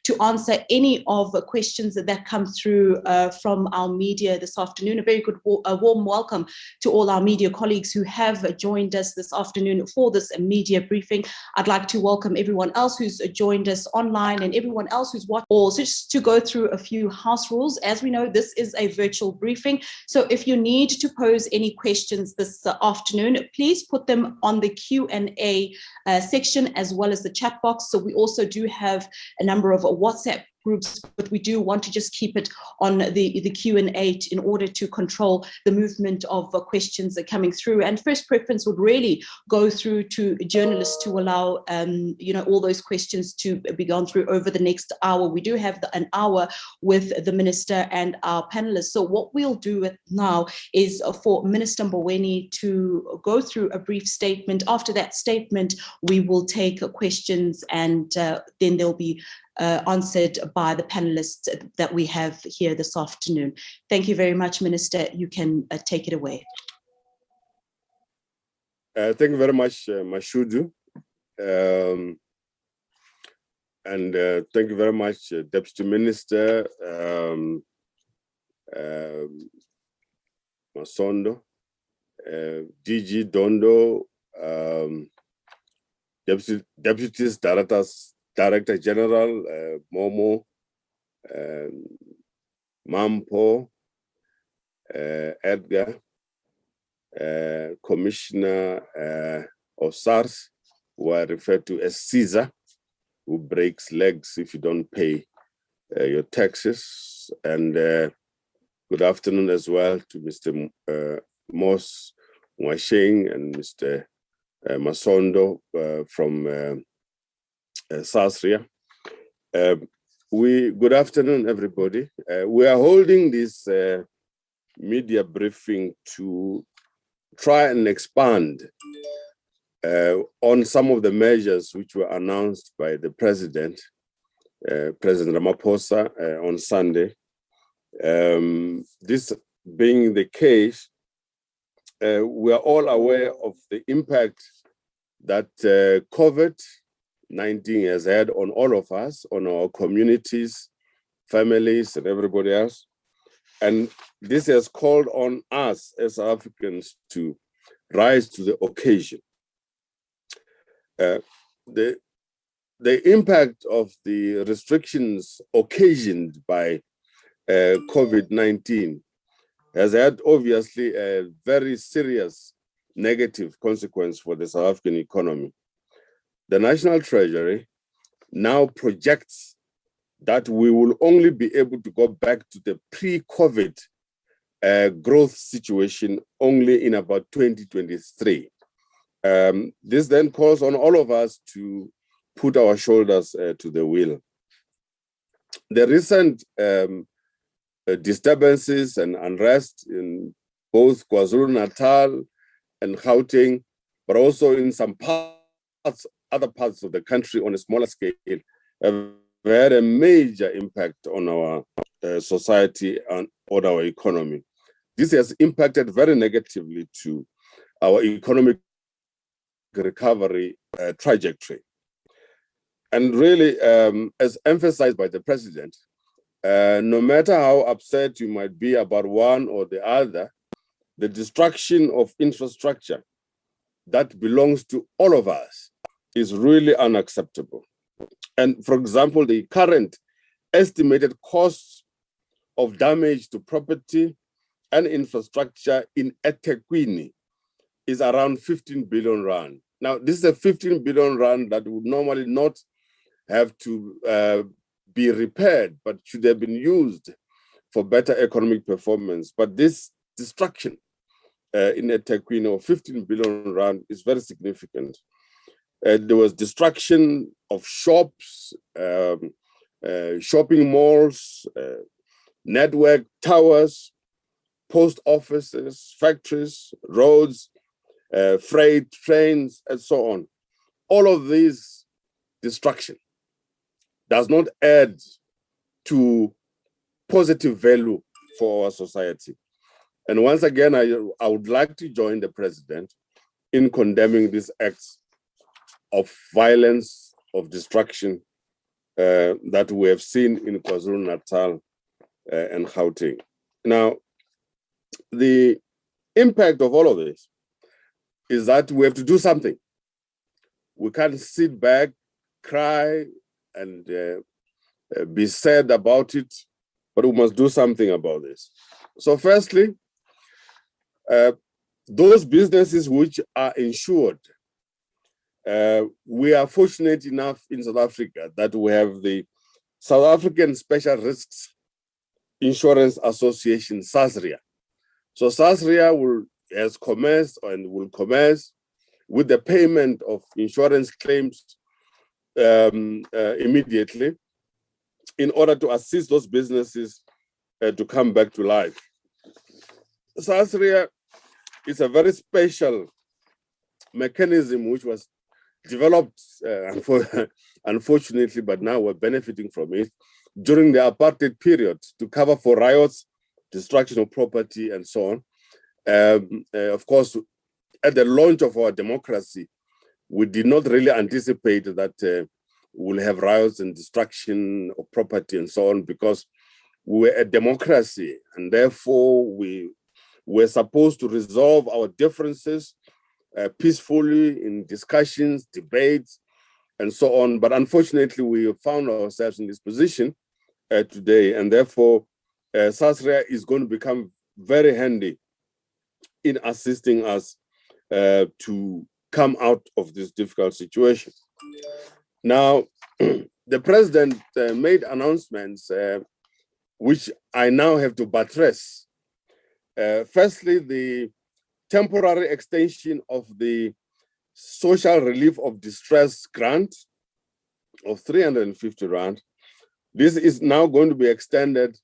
to answer any of the questions that come through from our media this afternoon. A very good, a warm welcome to all our media colleagues who have joined us this afternoon for this media briefing. I'd like to welcome everyone else who's joined us online and everyone else who's watched. Also, just to go through a few house rules. As we know, this is a virtual briefing. So if you need to pose any questions this afternoon, please put them on the Q&A section as well as the chat box. So we also do have a number of WhatsApp groups, but we do want to just keep it on the Q&A in order to control the movement of questions that are coming through. And first preference would really go through to journalists to allow all those questions to be gone through over the next hour. We do have an hour with the minister and our panelists. So what we'll do now is for Minister Mboweni to go through a brief statement. After that statement, we will take questions, and then there'll be answered by the panelists that we have here this afternoon. Thank you very much, Minister. You can take it away. Thank you very much, Mashudu. And thank you very much, Deputy Minister Masondo, DG Dondo, Deputies Director General Momo, Mampo, Edgar, Commissioner of SARS, who are referred to as Caesar, who breaks legs if you don't pay your taxes. And good afternoon as well to Mr. Moss Mwasheng and Mr. Masondo from Sasria. Good afternoon, everybody. We are holding this media briefing to try and expand on some of the measures which were announced by the President, President Ramaphosa, on Sunday. This being the case, we are all aware of the impact that COVID-19 has had on all of us, on our communities, families, and everybody else. And this has called on us as Africans to rise to the occasion. The impact of the restrictions occasioned by COVID-19 has had obviously a very serious negative consequence for the South African economy. The National Treasury now projects that we will only be able to go back to the pre-COVID growth situation only in about 2023. This then calls on all of us to put our shoulders to the wheel. The recent disturbances and unrest in both KwaZulu-Natal and Gauteng, but also in some other parts of the country on a smaller scale, have had a major impact on our society and on our economy. This has impacted very negatively to our economic recovery trajectory. And really, as emphasized by the President, no matter how upset you might be about one or the other, the destruction of infrastructure that belongs to all of us is really unacceptable. And for example, the current estimated costs of damage to property and infrastructure in eThekwini is around 15 billion rand. Now, this is a 15 billion rand that would normally not have to be repaired, but should have been used for better economic performance. But this destruction in eThekwini of 15 billion rand is very significant. There was destruction of shops, shopping malls, network towers, post offices, factories, roads, freight, trains, and so on. All of these destruction does not add to positive value for our society. And once again, I would like to join the President in condemning these acts of violence, of destruction, that we have seen in KwaZulu-Natal and Gauteng. Now, the impact of all of this is that we have to do something. We can't sit back, cry, and be sad about it, but we must do something about this. So firstly, those businesses which are insured, we are fortunate enough in South Africa that we have the South African Special Risks Insurance Association, SASRIA. So SASRIA has commenced and will commence with the payment of insurance claims immediately in order to assist those businesses to come back to life. SASRIA is a very special mechanism which was developed, unfortunately, but now we're benefiting from it, during the apartheid period to cover for riots, destruction of property, and so on. Of course, at the launch of our democracy, we did not really anticipate that we'll have riots and destruction of property and so on, because we're a democracy, and therefore we're supposed to resolve our differences peacefully in discussions, debates, and so on. But unfortunately, we found ourselves in this position today, and therefore SASRIA is going to become very handy in assisting us to come out of this difficult situation. Now, the president made announcements which I now have to buttress. Firstly, the temporary extension of the social relief of distress grant of 350 rand. This is now going to be extended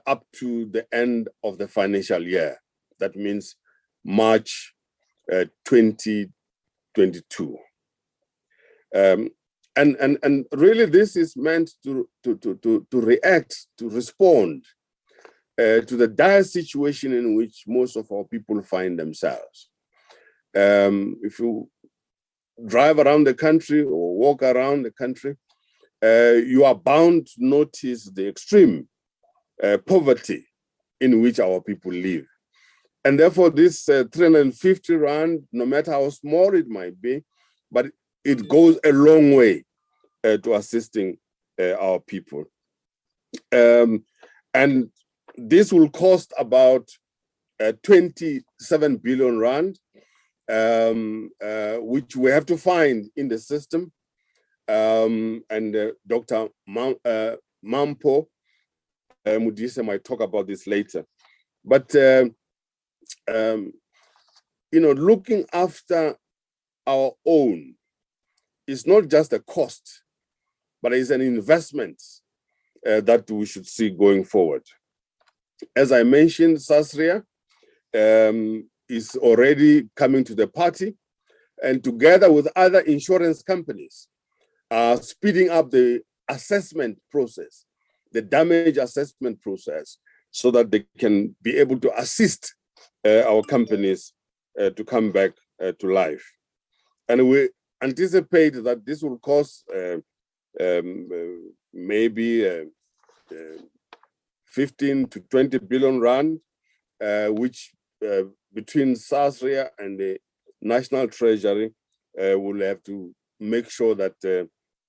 up to the end of the financial year. That means March 2022. And really this is meant to react, to respond to the dire situation in which most of our people find themselves. If you drive around the country or walk around the country, you are bound to notice the extreme poverty in which our people live. And therefore this 350 rand, no matter how small it might be, but it goes a long way to assisting our people. And this will cost about 27 billion rand, which we have to find in the system. And Dr. Mampo Mudise might talk about this later. But, looking after our own is not just a cost, but it's an investment that we should see going forward. As I mentioned, SASRIA is already coming to the party, and together with other insurance companies, are speeding up the assessment process, the damage assessment process, so that they can be able to assist our companies to come back to life. And we anticipate that this will cost maybe 15 to 20 billion rand, which between SASRIA and the National Treasury will have to make sure that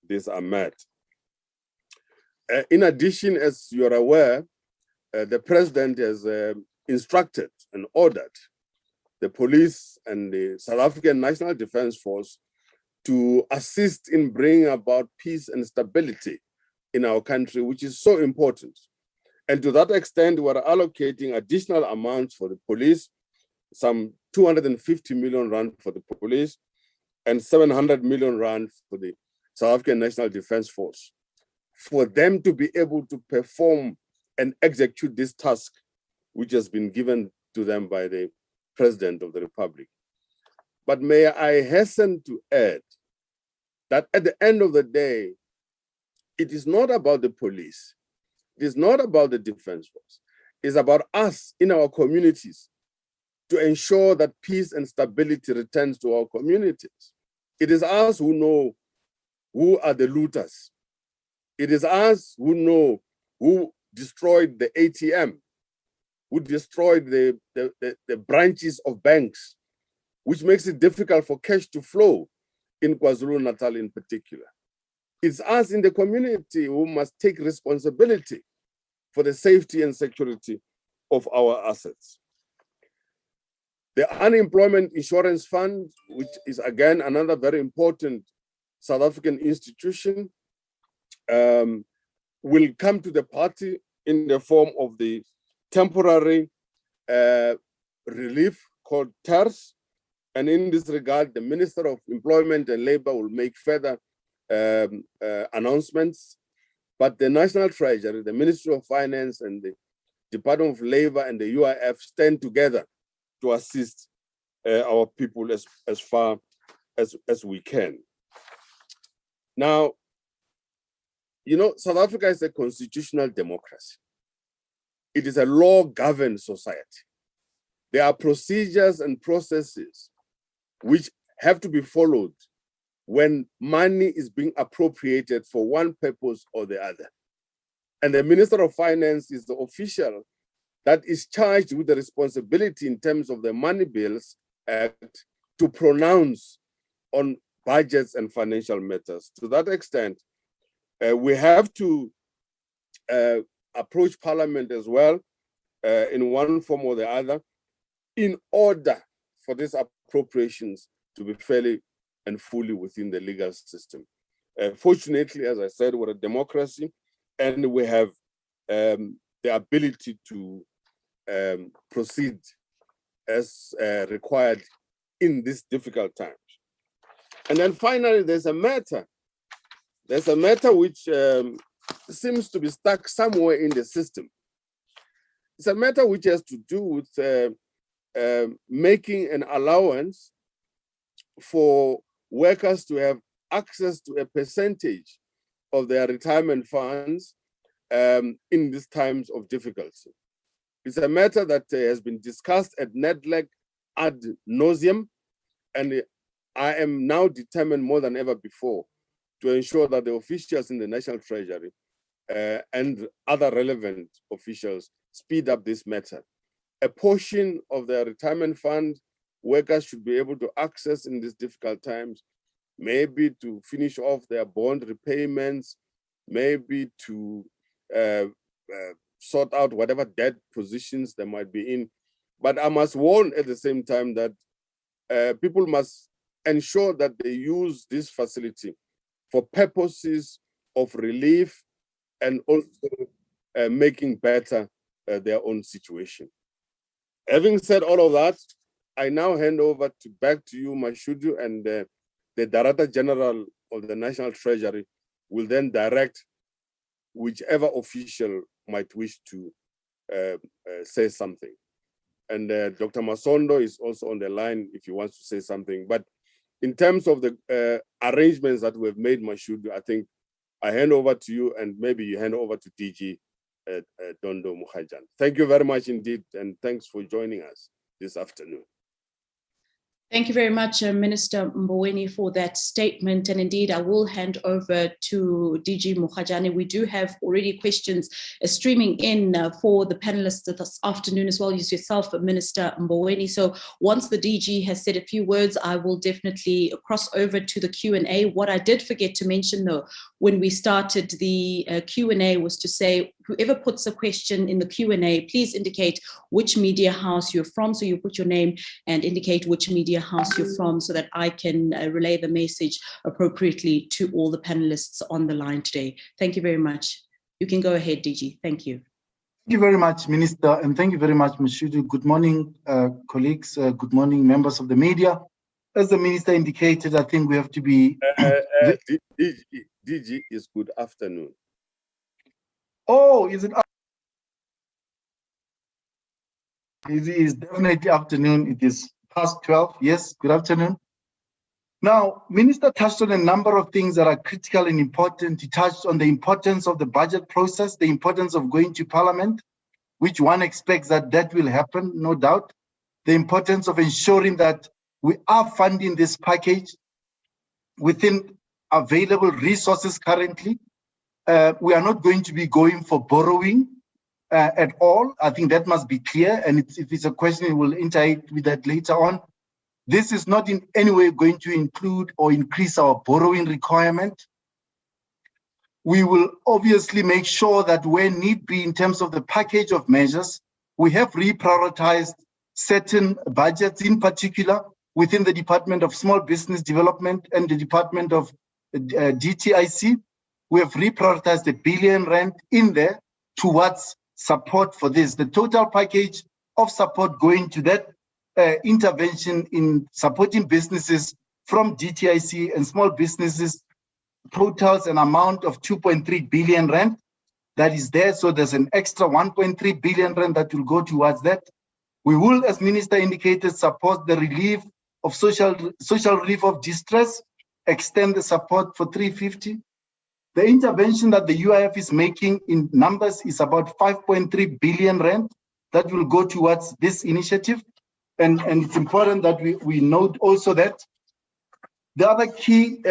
these are met. In addition, as you're aware, the president has instructed and ordered the police and the South African National Defence Force to assist in bringing about peace and stability in our country, which is so important. And to that extent, we're allocating additional amounts for the police, some 250 million rand for the police, and 700 million rand for the South African National Defence Force, for them to be able to perform and execute this task, which has been given to them by the President of the Republic. But may I hasten to add that at the end of the day, it is not about the police. It is not about the Defence Force. It's about us in our communities to ensure that peace and stability returns to our communities. It is us who know who are the looters. It is us who know who destroyed the ATM, who destroyed the branches of banks, which makes it difficult for cash to flow in KwaZulu-Natal in particular. It's us in the community who must take responsibility for the safety and security of our assets. The Unemployment Insurance Fund, which is again another very important South African institution, will come to the party in the form of the temporary relief called TERS. And in this regard, the Minister of Employment and Labor will make further announcements. But the National Treasury, the Ministry of Finance, and the Department of Labor and the UIF stand together to assist our people as far as we can. Now, you know, South Africa is a constitutional democracy. It is a law-governed society. There are procedures and processes which have to be followed when money is being appropriated for one purpose or the other. And the Minister of Finance is the official that is charged with the responsibility in terms of the Money Bills Act to pronounce on budgets and financial matters. To that extent, we have to approach Parliament as well in one form or the other in order for these appropriations to be fairly and fully within the legal system. Fortunately, as I said, we're a democracy and we have the ability to proceed as required in these difficult times. And then finally, there's a matter which seems to be stuck somewhere in the system. It's a matter which has to do with making an allowance for workers to have access to a percentage of their retirement funds in these times of difficulty. It's a matter that has been discussed at NEDLAC ad nauseum, and I am now determined more than ever before to ensure that the officials in the National Treasury and other relevant officials speed up this matter. A portion of their retirement fund workers should be able to access in these difficult times, maybe to finish off their bond repayments, maybe to sort out whatever debt positions they might be in. But I must warn at the same time that people must ensure that they use this facility for purposes of relief and also making better their own situation. Having said all of that, I now hand over back to you, Mashudu, and the Director General of the National Treasury will then direct whichever official might wish to say something. And Dr. Masondo is also on the line if he wants to say something. But in terms of the arrangements that we've made, Mashudu, I think I hand over to you, and maybe you hand over to DG Dondo Mukhajan. Thank you very much indeed, and thanks for joining us this afternoon. Thank you very much, Minister Mboweni, for that statement. And indeed, I will hand over to DG Mukhajan. We do have already questions streaming in for the panelists this afternoon, as well as yourself, Minister Mboweni. So once the DG has said a few words, I will definitely cross over to the Q&A. What I did forget to mention, though, when we started the Q&A was to say, whoever puts a question in the Q&A, please indicate which media house you're from. So you put your name and indicate which media house you're from so that I can relay the message appropriately to all the panelists on the line today. Thank you very much. You can go ahead, DG. Thank you. Thank you very much, Minister, and thank you very much, Mashudu. Good morning, colleagues. Good morning, members of the media. As the Minister indicated, I think we have to be... DG is good afternoon. Oh, is it? It is definitely afternoon. It is past 12. Yes, good afternoon. Now, Minister touched on a number of things that are critical and important. He touched on the importance of the budget process, the importance of going to Parliament, which one expects that will happen, no doubt. The importance of ensuring that we are funding this package within available resources currently. We are not going to be going for borrowing at all. I think that must be clear. And if it's a question, we'll interact with that later on. This is not in any way going to include or increase our borrowing requirement. We will obviously make sure that where need be in terms of the package of measures, we have reprioritized certain budgets, in particular within the Department of Small Business Development and the Department of DTIC. We have reprioritized R1 billion in there towards support for this. The total package of support going to that intervention in supporting businesses from DTIC and small businesses totals an amount of 2.3 billion rand that is there. So there's an extra 1.3 billion rand that will go towards that. We will, as Minister indicated, support the relief of social relief of distress, extend the support for 350. The intervention that the UIF is making in numbers is about 5.3 billion rand that will go towards this initiative. And it's important that we note also that the other key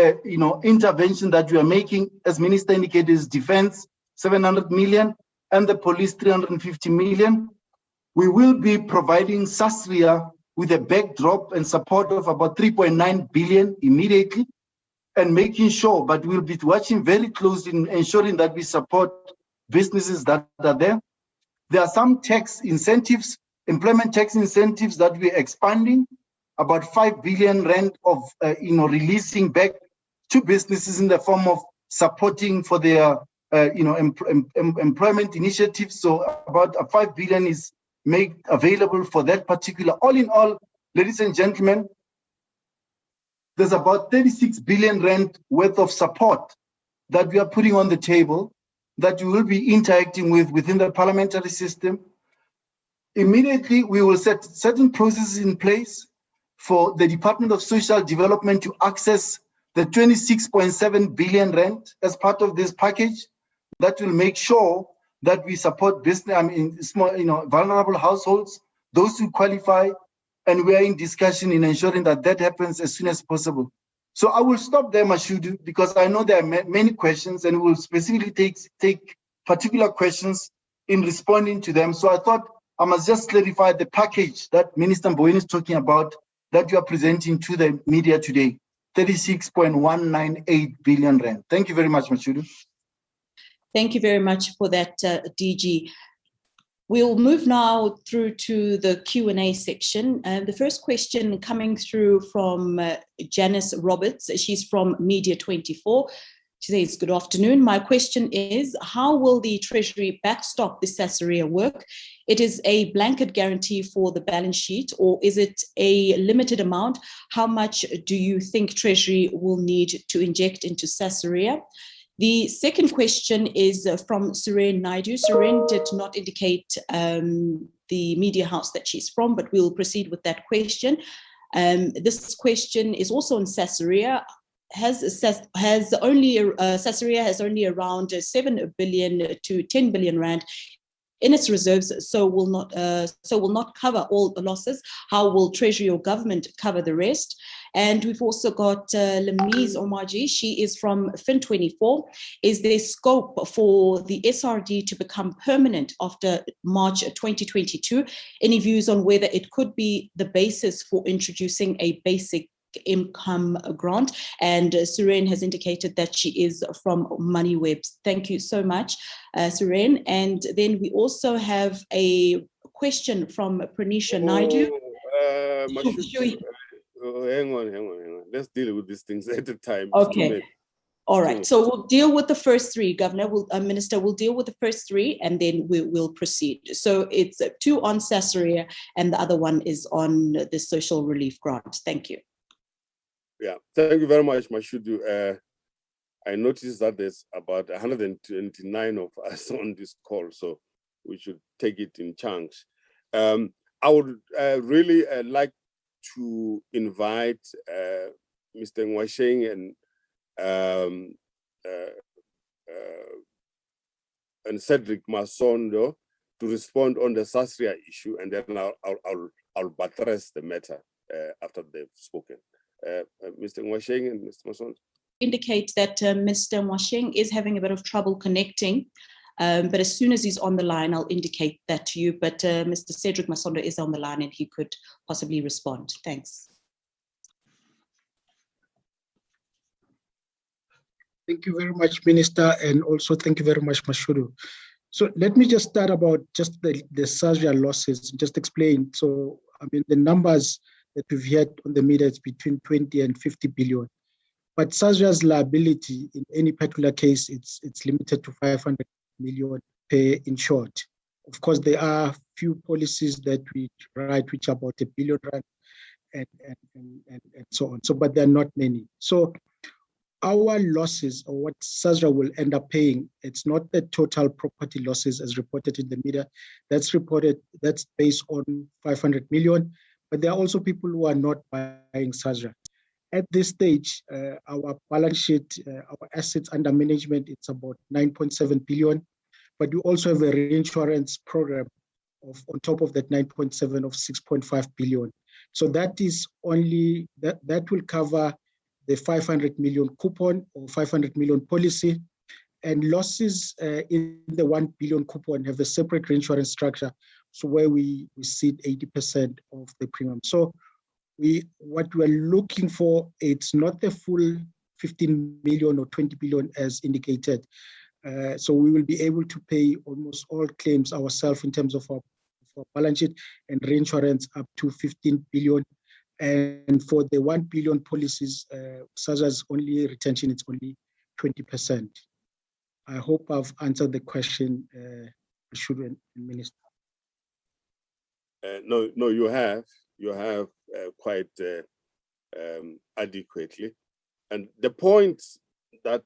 intervention that we are making, as Minister indicated, is defense, 700 million, and the police, 350 million. We will be providing SASRIA with a backdrop and support of about 3.9 billion immediately, and making sure, but we'll be watching very closely in ensuring that we support businesses that are there. There are some tax incentives, employment tax incentives that we're expanding, about 5 billion rand of releasing back to businesses in the form of supporting for their employment initiatives. So about 5 billion is made available for that particular. All in all, ladies and gentlemen, there's about 36 billion rand worth of support that we are putting on the table that we will be interacting with within the parliamentary system. Immediately, we will set certain processes in place for the Department of Social Development to access the 26.7 billion rand as part of this package that will make sure that we support business, small, vulnerable households, those who qualify, and we are in discussion in ensuring that that happens as soon as possible. So I will stop there, Mashudu, because I know there are many questions, and we will specifically take particular questions in responding to them. So I thought I must just clarify the package that Minister Mboweni is talking about that you are presenting to the media today, 36.198 billion rand. Thank you very much, Mashudu. Thank you very much for that, DG. We'll move now through to the Q&A section. The first question coming through from Janice Roberts. She's from Media 24. She says, good afternoon. My question is, how will the Treasury backstop the SASRIA work? It is a blanket guarantee for the balance sheet, or is it a limited amount? How much do you think Treasury will need to inject into SASRIA? The second question is from Suren Naidu. Suren did not indicate the media house that she's from, but we'll proceed with that question. This question is also on SASRIA. SASRIA has only around 7 billion to 10 billion rand in its reserves, so will not cover all the losses. How will Treasury or government cover the rest? And we've also got Lamise Omaji. She is from Fin24. Is there scope for the SRD to become permanent after March 2022? Any views on whether it could be the basis for introducing a basic income grant? And Suren has indicated that she is from MoneyWebs. Thank you so much, Suren. And then we also have a question from Pranisha Naidu. Hang on. Let's deal with these things at a time. Okay. All right. So we'll deal with the first three, Governor. Minister, we'll deal with the first three, and then we'll proceed. So it's 2 on SASRIA, and the other one is on the social relief grant. Thank you. Yeah, thank you very much, Mashudu. I noticed that there's about 129 of us on this call, so we should take it in chunks. I would really like to invite Mr. Ngwasheng and Cedric Masondo to respond on the SASRIA issue, and then I'll buttress the matter after they've spoken. Mr. Ngwasheng and Mr. Masondo. indicate that Mr. Mwasheng is having a bit of trouble connecting. But as soon as he's on the line, I'll indicate that to you. But Mr. Cedric Masondo is on the line and he could possibly respond. Thanks. Thank you very much, Minister, and also thank you very much, Mashudu. So let me just start about just the Sasria losses, just explain. So, I mean, the numbers that we've had on the media is between 20 and 50 billion. But Sasria's liability in any particular case, it's limited to 500 million per insured. Of course, there are few policies that we write which are about R1 billion and so on. So, but there are not many. So our losses, or what Sasria will end up paying, it's not the total property losses as reported in the media. That's based on 500 million, but there are also people who are not buying Sasria. At this stage, our balance sheet, our assets under management, it's about 9.7 billion, but we also have a reinsurance program on top of that 9.7 of 6.5 billion. So that is only, that will cover the 500 million coupon or 500 million policy, and losses in the 1 billion coupon have a separate reinsurance structure, so where we cede 80% of the premium. So what we're looking for, it's not the full 15 million or 20 billion as indicated. So we will be able to pay almost all claims ourselves in terms of our balance sheet and reinsurance up to 15 billion. And for the 1 billion policies, Sasria's only retention, it's only 20%. I hope I've answered the question, Mashudu and Minister. No, you have. You have quite adequately. And the point that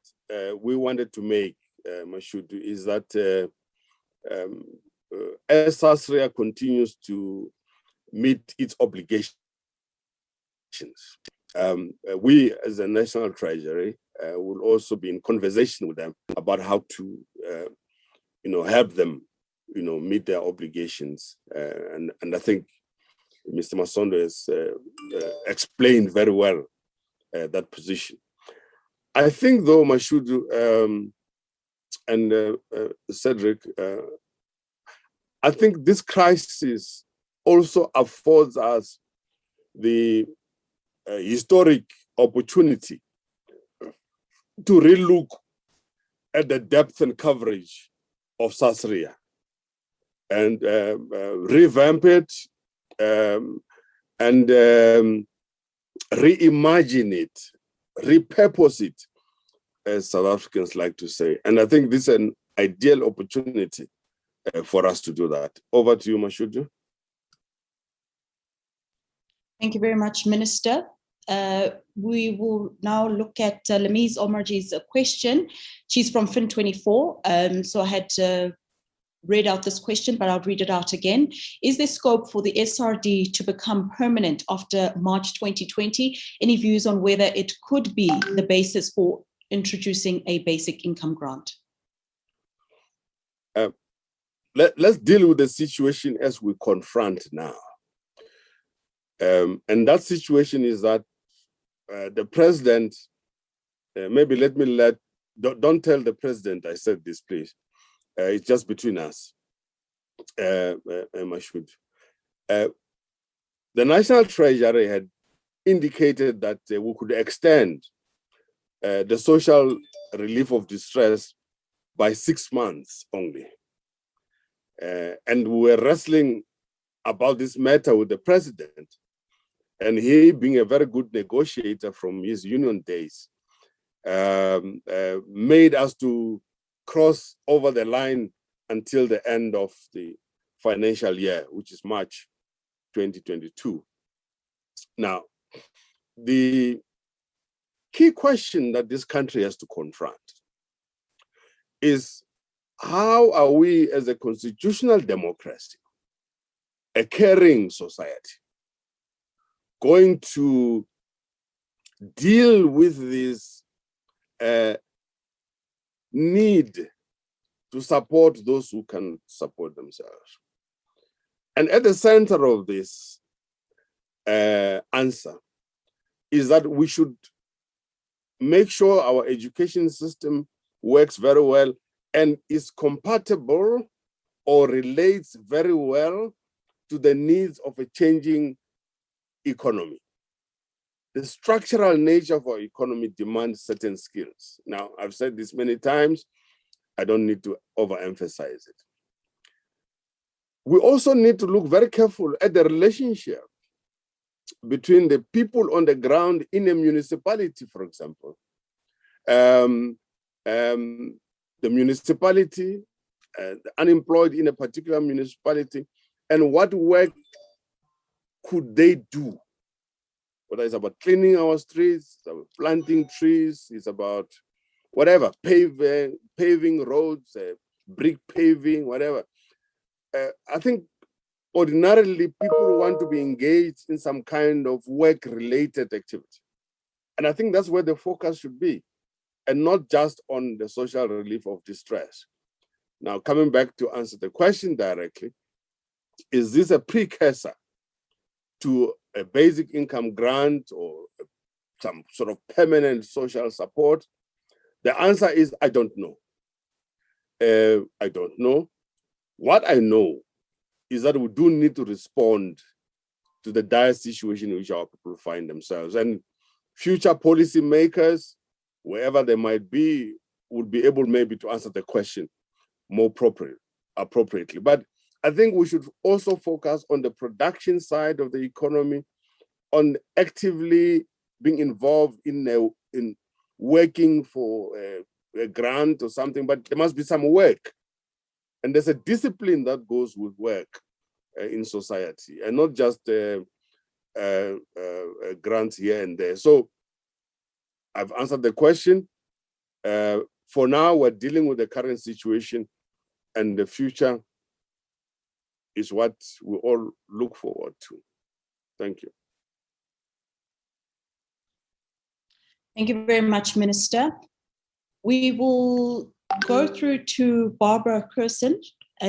we wanted to make, Mashudu, is that as Sasria continues to meet its obligations, we as the National Treasury will also be in conversation with them about how to, help them, meet their obligations. And I think Mr. Masondo has explained very well that position. I think, though, Mashudu and Cedric, I think this crisis also affords us the historic opportunity to relook at the depth and coverage of Sasria and revamp it and reimagine it, repurpose it, as South Africans like to say. And I think this is an ideal opportunity for us to do that. Over to you, Mashudu. Thank you very much, Minister. We will now look at Lamise Omarji's question. She's from Fin24. So I had read out this question, but I'll read it out again. Is there scope for the SRD to become permanent after March 2020? Any views on whether it could be the basis for introducing a basic income grant? Let's deal with the situation as we confront now. And that situation is that the president, don't tell the president I said this, please. It's just between us, Mashoud. The National Treasury had indicated that we could extend the social relief of distress by 6 months only. And we were wrestling about this matter with the president. And he, being a very good negotiator from his union days, made us to cross over the line until the end of the financial year, which is March 2022. Now, the key question that this country has to confront is, how are we as a constitutional democracy, a caring society, going to deal with this need to support those who can support themselves? And at the center of this answer is that we should make sure our education system works very well and is compatible or relates very well to the needs of a changing economy. The structural nature of our economy demands certain skills. Now, I've said this many times, I don't need to overemphasize it. We also need to look very carefully at the relationship between the people on the ground in a municipality, for example. The municipality, the unemployed in a particular municipality, and what work could they do? Whether it's about cleaning our streets, it's about planting trees, it's about whatever, paving roads, brick paving, whatever. I think ordinarily people want to be engaged in some kind of work-related activity. And I think that's where the focus should be, and not just on the social relief of distress. Now, coming back to answer the question directly, is this a precursor to a basic income grant or some sort of permanent social support? The answer is, I don't know. I don't know. What I know is that we do need to respond to the dire situation in which our people find themselves. And future policymakers, wherever they might be, would be able maybe to answer the question more appropriately. But I think we should also focus on the production side of the economy, on actively being involved in working for a grant or something, but there must be some work. And there's a discipline that goes with work in society, and not just grants here and there. So I've answered the question. For now, we're dealing with the current situation, and the future is what we all look forward to. Thank you. Thank you very much, Minister. We will go through to Barbara Curson.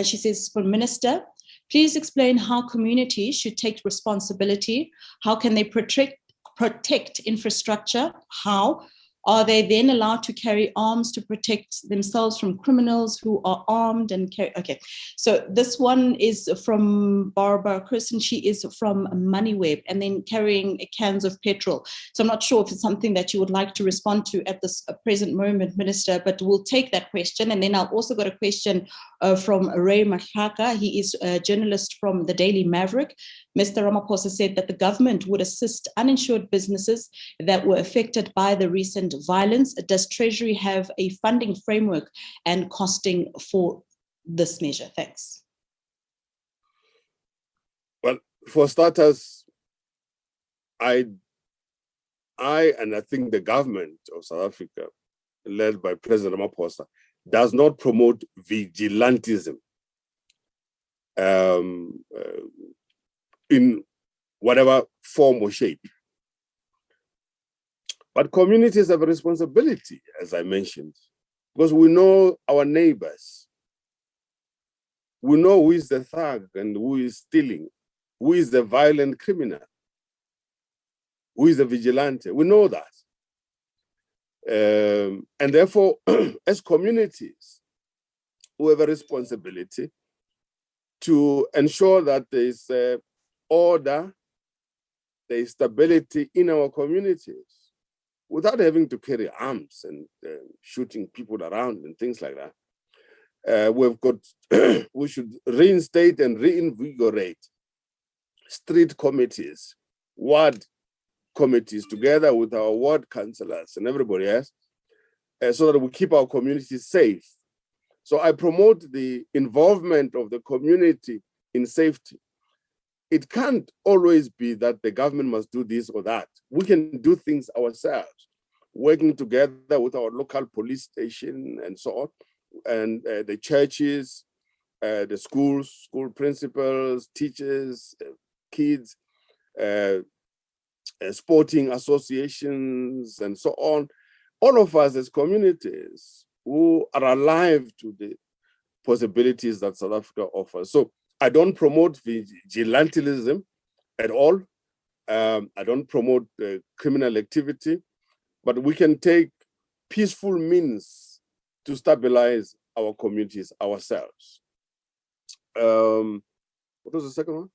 She says, for Minister, please explain how communities should take responsibility. How can they protect infrastructure? How? Are they then allowed to carry arms to protect themselves from criminals who are armed and carry? Okay, so this one is from Barbara Curson. She is from MoneyWeb, and then carrying cans of petrol. So I'm not sure if it's something that you would like to respond to at this present moment, Minister, but we'll take that question. And then I've also got a question from Ray Mashaka. He is a journalist from the Daily Maverick. Mr. Ramaphosa said that the government would assist uninsured businesses that were affected by the recent violence. Does Treasury have a funding framework and costing for this measure? Thanks. Well, for starters, I and I think the government of South Africa, led by President Ramaphosa, does not promote vigilantism in whatever form or shape. But communities have a responsibility, as I mentioned, because we know our neighbors. We know who is the thug and who is stealing, who is the violent criminal, who is the vigilante. We know that. And therefore, as communities, we have a responsibility to ensure that there is order, there is stability in our communities without having to carry arms and shooting people around and things like that. We should reinstate and reinvigorate street committees, ward committees, together with our ward councillors and everybody else, so that we keep our communities safe. So I promote the involvement of the community in safety. It can't always be that the government must do this or that. We can do things ourselves, working together with our local police station and so on, and the churches, the schools, school principals, teachers, kids, sporting associations, and so on. All of us as communities who are alive to the possibilities that South Africa offers. So I don't promote vigilantism at all. I don't promote criminal activity, but we can take peaceful means to stabilize our communities ourselves. What was the second one?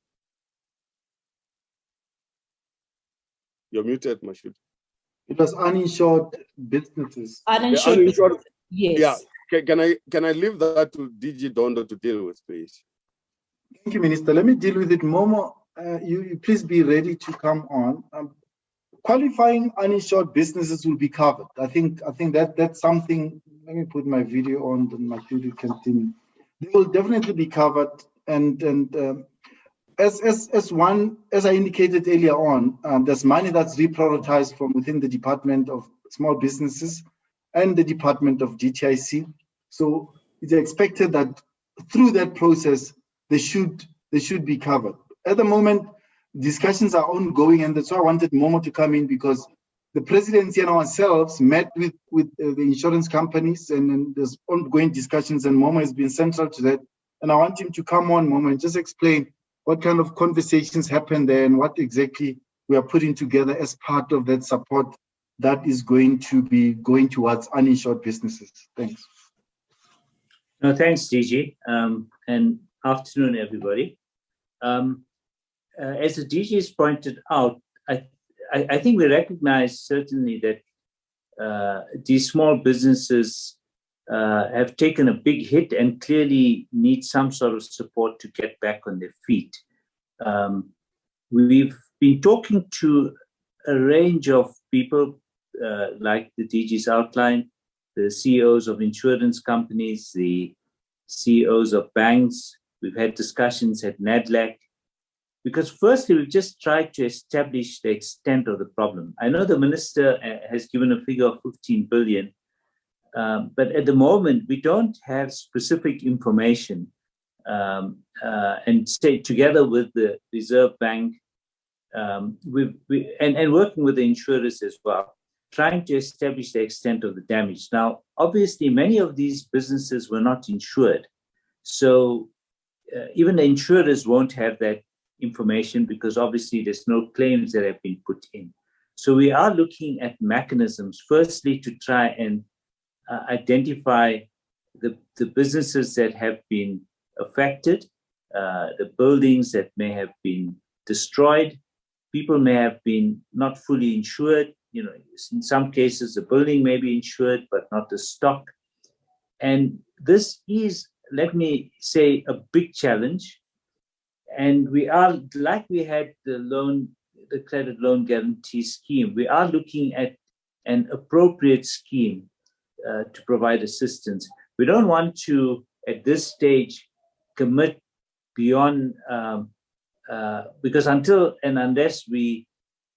You're muted, Mashud. It was uninsured businesses. Uninsured, uninsured, yes. Yeah. Can I leave that to DG Dondo to deal with, please? Thank you, Minister. Let me deal with it. Momo, you please be ready to come on. Qualifying uninsured businesses will be covered. I think that's something. Let me put my video on, then my video continue. They will definitely be covered. And as I indicated earlier on, there's money that's reprioritized from within the Department of Small Businesses and the Department of DTIC. So it's expected that through that process, they should be covered. At the moment, discussions are ongoing, and that's why I wanted Momo to come in, because the presidency and ourselves met with the insurance companies, and there's ongoing discussions, and Momo has been central to that. And I want him to come on, Momo, and just explain what kind of conversations happen there and what exactly we are putting together as part of that support that is going to be going towards uninsured businesses. Thanks. No, thanks, DG, and afternoon, everybody. As the DG has pointed out, I think we recognize certainly that these small businesses have taken a big hit and clearly need some sort of support to get back on their feet. We've been talking to a range of people, like the DG's outlined, the CEOs of insurance companies, the CEOs of banks. We've had discussions at NADLAC, because firstly, we've just tried to establish the extent of the problem. I know the minister has given a figure of 15 billion, but at the moment, we don't have specific information, and stay together with the Reserve Bank, and working with the insurers as well, trying to establish the extent of the damage. Now, obviously, many of these businesses were not insured. So even the insurers won't have that information, because obviously there's no claims that have been put in. So we are looking at mechanisms, firstly, to try and identify the businesses that have been affected, the buildings that may have been destroyed. People may have been not fully insured. You know, in some cases, the building may be insured, but not the stock. And this is, let me say, a big challenge. And we are, like we had the credit loan guarantee scheme, we are looking at an appropriate scheme to provide assistance. We don't want to, at this stage, commit beyond, because until and unless we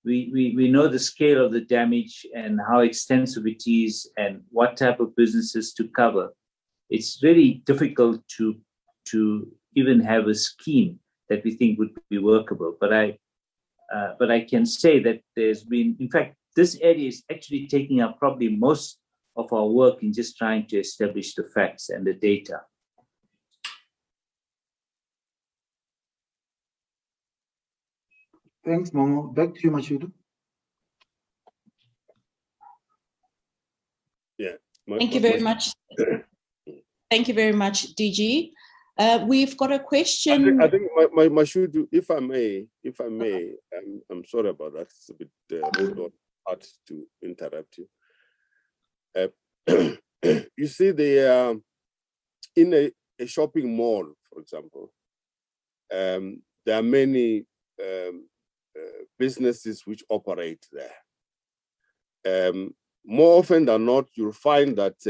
know the scale of the damage and how extensive it is and what type of businesses to cover, it's really difficult to even have a scheme that we think would be workable. But I can say that there's been, in fact, this area is actually taking up probably most of our work in just trying to establish the facts and the data. Thanks, Momo. Back to you, Mashudu. Yeah. Thank you very much. Thank you very much, DG. We've got a question. I think Mashudu, if I may, I'm sorry about that. It's a bit rude or hard to interrupt you. You see, in a shopping mall, for example, there are many businesses which operate there. More often than not, you'll find that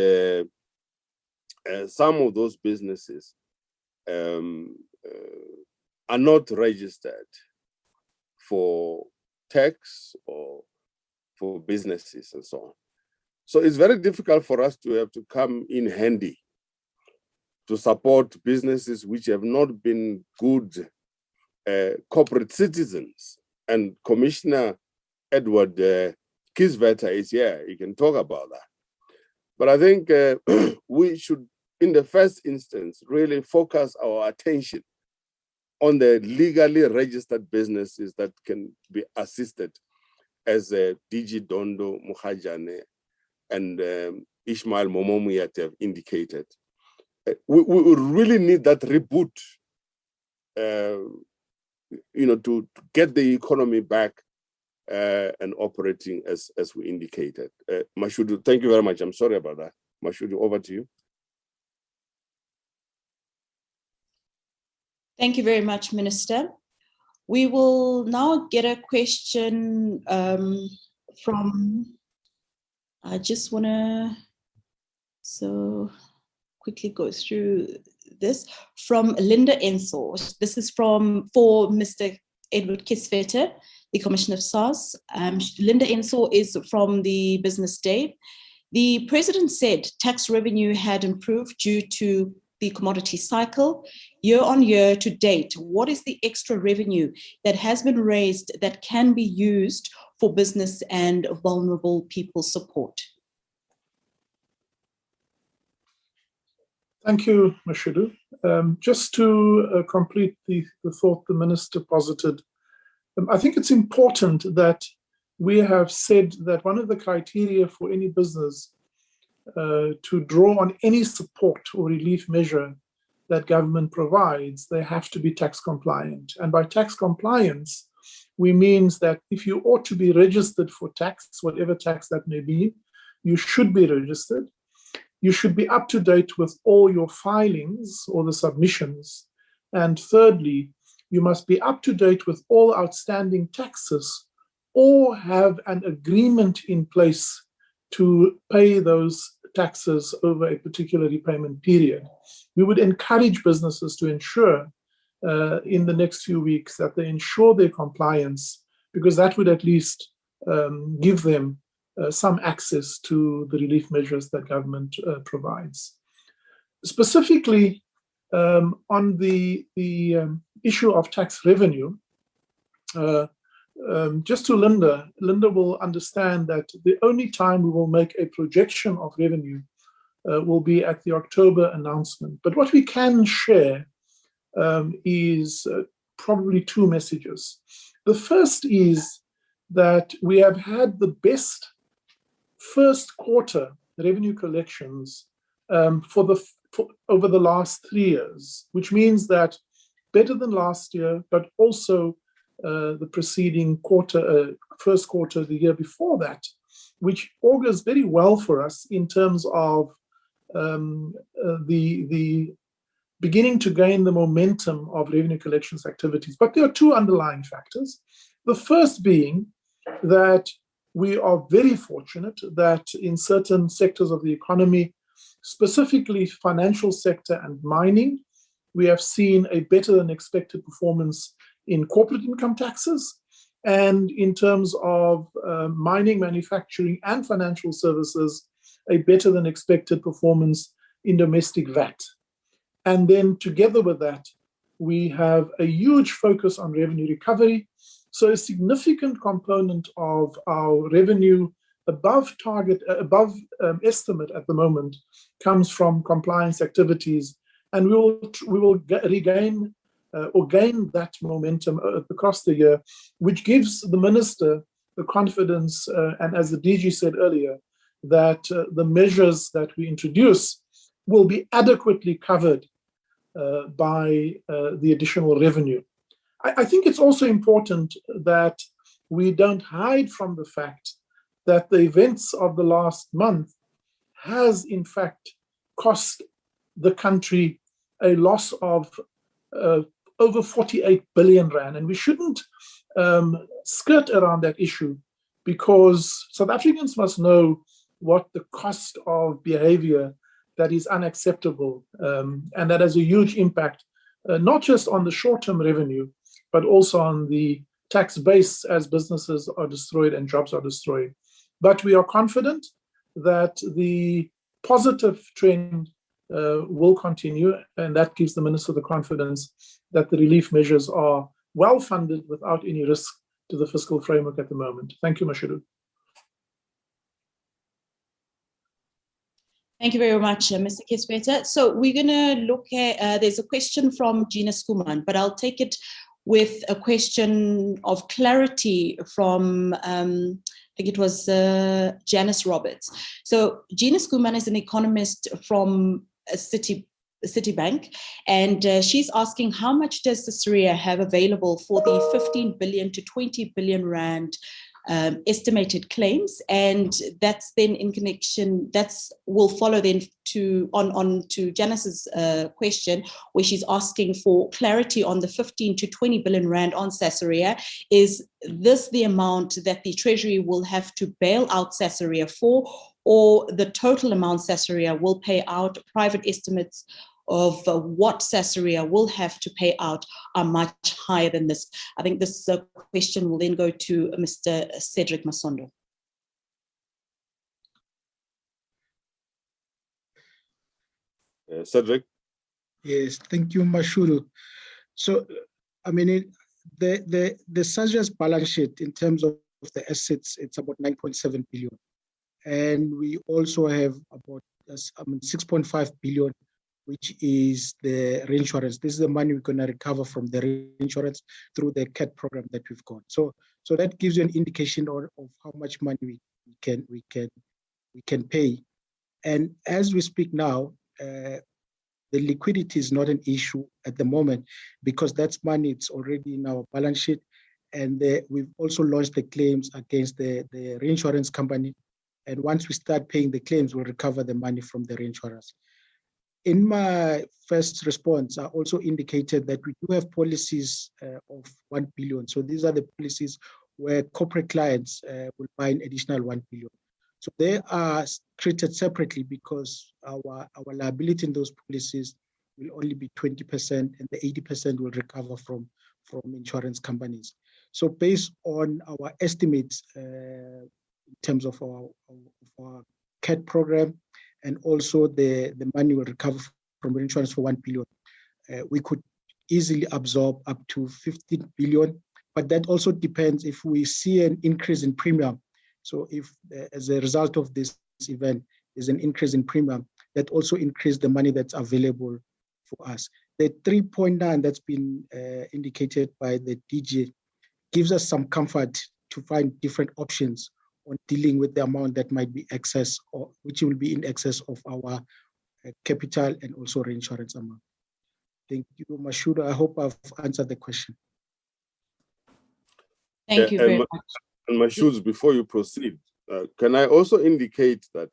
some of those businesses are not registered for tax or for businesses and so on. So it's very difficult for us to have to come in handy to support businesses which have not been good corporate citizens. And Commissioner Edward Kisvetter is here. He can talk about that. But I think we should, in the first instance, really focus our attention on the legally registered businesses that can be assisted. as DG Dondo Mukhajane and Ishmael Momomuyat have indicated. We really need that reboot, to get the economy back and operating as we indicated. Mashudu, thank you very much. I'm sorry about that. Mashudu, over to you. Thank you very much, Minister. We will now get a question from, I just want to quickly go through this, from Linda Ensor. This is for Mr. Edward Kisvetter, the Commissioner of SARS. Linda Ensor is from the Business Day. The President said tax revenue had improved due to the commodity cycle. Year on year to date, what is the extra revenue that has been raised that can be used for business and vulnerable people support? Thank you, Mashudu. Just to complete the thought the Minister posited, I think it's important that we have said that one of the criteria for any business to draw on any support or relief measure that government provides, they have to be tax compliant. And by tax compliance, we means that if you ought to be registered for tax, whatever tax that may be, you should be registered. You should be up to date with all your filings or the submissions. And thirdly, you must be up to date with all outstanding taxes or have an agreement in place to pay those taxes over a particular repayment period. We would encourage businesses to ensure in the next few weeks that they ensure their compliance, because that would at least give them some access to the relief measures that government provides. Specifically, on the issue of tax revenue, just to Linda will understand that the only time we will make a projection of revenue will be at the October announcement. But what we can share is probably two messages. The first is that we have had the best first quarter revenue collections over the last 3 years, which means that better than last year, but also the preceding quarter, first quarter the year before that, which augurs very well for us in terms of the beginning to gain the momentum of revenue collections activities. But there are two underlying factors. The first being that we are very fortunate that in certain sectors of the economy, specifically financial sector and mining, we have seen a better than expected performance in corporate income taxes, and in terms of mining, manufacturing, and financial services, a better than expected performance in domestic VAT. And then together with that, we have a huge focus on revenue recovery. So a significant component of our revenue above target, above estimate at the moment, comes from compliance activities, and we will regain or gain that momentum across the year, which gives the Minister the confidence, and as the DG said earlier, that the measures that we introduce will be adequately covered by the additional revenue. I think it's also important that we don't hide from the fact that the events of the last month has in fact cost the country a loss of over 48 billion rand. And we shouldn't skirt around that issue, because South Africans must know what the cost of behavior that is unacceptable and that has a huge impact, not just on the short-term revenue, but also on the tax base as businesses are destroyed and jobs are destroyed. But we are confident that the positive trend will continue, and that gives the Minister the confidence that the relief measures are well funded without any risk to the fiscal framework at the moment. Thank you, Mashudu. Thank you very much, Mr. Kisvetter. So we're going to look at, there's a question from Gina Skuman, but I'll take it with a question of clarity from, I think it was Janice Roberts. So Gina Skuman is an economist from Citibank, and she's asking, how much does Sasria have available for the 15 billion to 20 billion rand estimated claims? And that's then in connection, will follow then to Janice's question, where she's asking for clarity on the 15 to 20 billion rand on Sasria. Is this the amount that the Treasury will have to bail out Sasria for, or the total amount Sasria will pay out? Private estimates of what Sasria will have to pay out are much higher than this. I think this question will then go to Mr. Cedric Masondo. Cedric? Yes, thank you, Mashudu. So, I mean, the Sasria's balance sheet in terms of the assets, it's about 9.7 billion. And we also have about 6.5 billion, which is the reinsurance. This is the money we're going to recover from the reinsurance through the CAT program that we've got. So that gives you an indication of how much money we can pay. And as we speak now, the liquidity is not an issue at the moment, because that's money, it's already in our balance sheet. And we've also launched the claims against the reinsurance company. And once we start paying the claims, we'll recover the money from the reinsurance. In my first response, I also indicated that we do have policies of 1 billion. So these are the policies where corporate clients will buy an additional 1 billion. So they are treated separately, because our liability in those policies will only be 20%, and the 80% will recover from insurance companies. So based on our estimates in terms of our CAT program, and also the money will recover from insurance for 1 billion, we could easily absorb up to 15 billion. But that also depends if we see an increase in premium. So if as a result of this event, there's an increase in premium, that also increases the money that's available for us. The 3.9 that's been indicated by the DG gives us some comfort to find different options on dealing with the amount that might be excess, or which will be in excess of our capital and also reinsurance amount. Thank you, Mashudu. I hope I've answered the question. Thank you very much. And Mashudu, before you proceed, can I also indicate that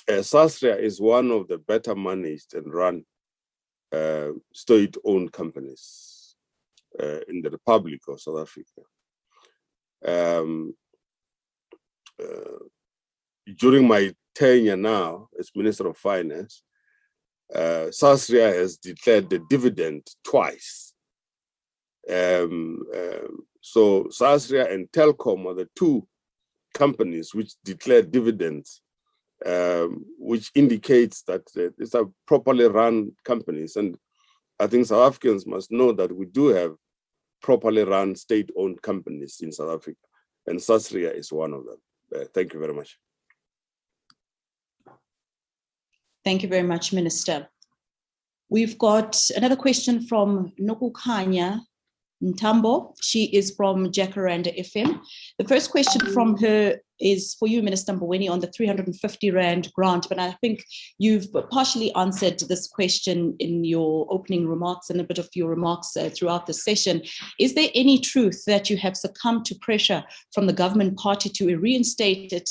Sasria is one of the better managed and run state-owned companies in the Republic of South Africa. During my tenure now as Minister of Finance, Sasria has declared the dividend twice. So Sasria and Telkom are the two companies which declare dividends, which indicates that these are properly run companies. And I think South Africans must know that we do have properly run state-owned companies in South Africa, and Sasria is one of them. Thank you very much. Thank you very much, Minister. We've got another question from Nokukhanya Ntambo. She is from Jacaranda FM. The first question from her is for you, Minister Mboweni, on the 350 Rand grant, but I think you've partially answered this question in your opening remarks and a bit of your remarks throughout the session. Is there any truth that you have succumbed to pressure from the government party to reinstate it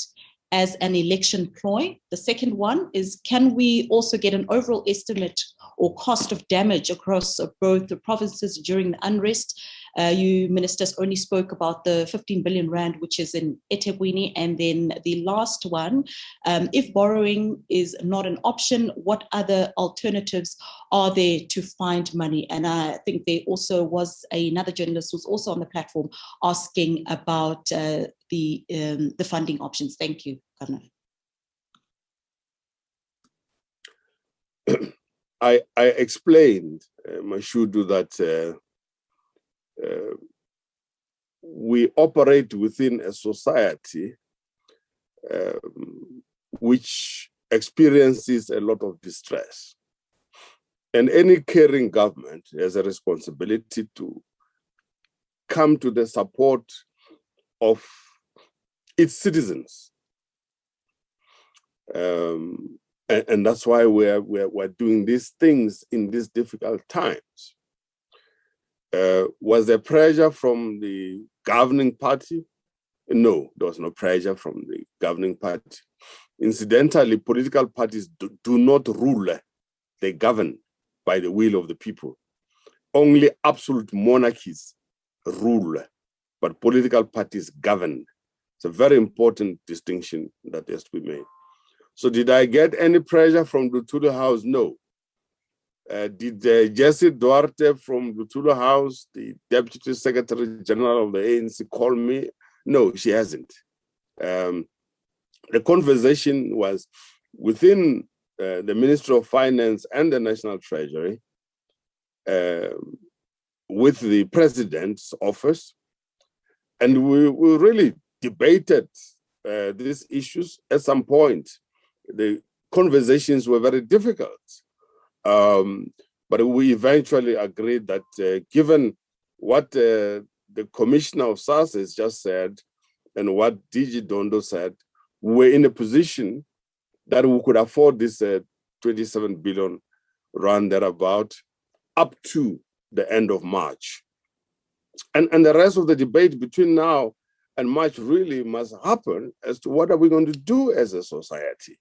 as an election ploy? The second one is, can we also get an overall estimate or cost of damage across both the provinces during the unrest? You ministers only spoke about the 15 billion Rand, which is in eThekwini. And then the last one, if borrowing is not an option, what other alternatives are there to find money? And I think there also was another journalist who's also on the platform asking about the funding options. Thank you, Governor. I explained, Mashudu, that we operate within a society which experiences a lot of distress. And any caring government has a responsibility to come to the support of its citizens. And that's why we're doing these things in these difficult times. Was there pressure from the governing party? No, there was no pressure from the governing party. Incidentally, political parties do not rule, they govern by the will of the people. Only absolute monarchies rule, but political parties govern. It's a very important distinction that has to be made. So did I get any pressure from the Lutulo House? No. Did Jessie Duarte from Lutulo House, the Deputy Secretary General of the ANC, call me? No, she hasn't. The conversation was within the Ministry of Finance and the National Treasury with the President's office. And we really debated these issues. At some point, the conversations were very difficult. But we eventually agreed that given what the Commissioner of SARS has just said and what DG Dondo said, we're in a position that we could afford this 27 billion rand thereabout up to the end of March. And the rest of the debate between now and March really must happen as to what are we going to do as a society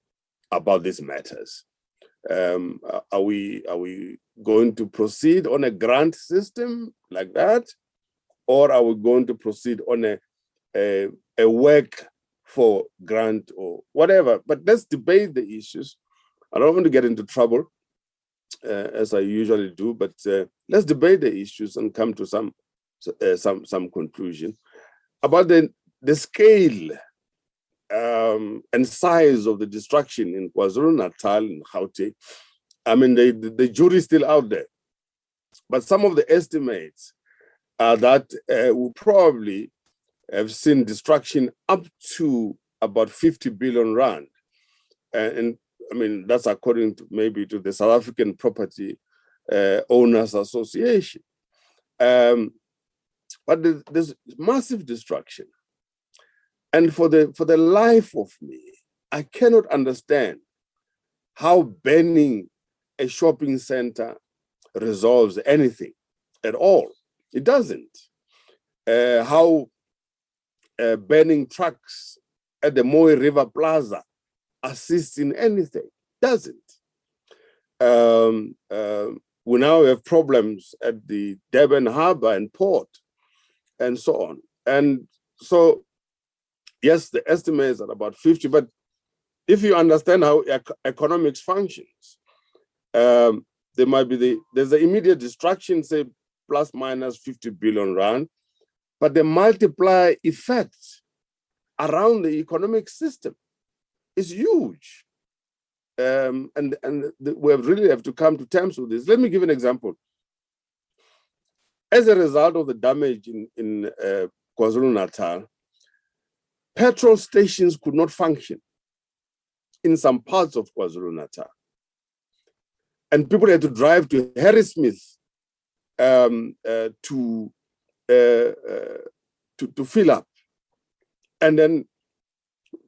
about these matters. Are we going to proceed on a grant system like that? Or are we going to proceed on a work for grant or whatever? But let's debate the issues. I don't want to get into trouble, as I usually do, but let's debate the issues and come to some conclusion about the scale and size of the destruction in KwaZulu-Natal and Gauteng. I mean, the jury is still out there, but some of the estimates are that we probably have seen destruction up to about 50 billion rand, and I mean that's according to maybe to the South African Property Owners Association. But there's massive destruction. And for the life of me, I cannot understand how burning a shopping center resolves anything at all. It doesn't. How burning trucks at the Moe River Plaza assists in anything. Doesn't. We now have problems at the Durban Harbour and Port and so on. And so, yes, the estimates are about 50, but if you understand how economics functions, there might be there's the immediate destruction, say plus minus 50 billion rand, but the multiplier effect around the economic system is huge. We really have to come to terms with this. Let me give an example. As a result of the damage in KwaZulu-Natal, petrol stations could not function in some parts of KwaZulu-Natal. And people had to drive to Harrismith to fill up. And then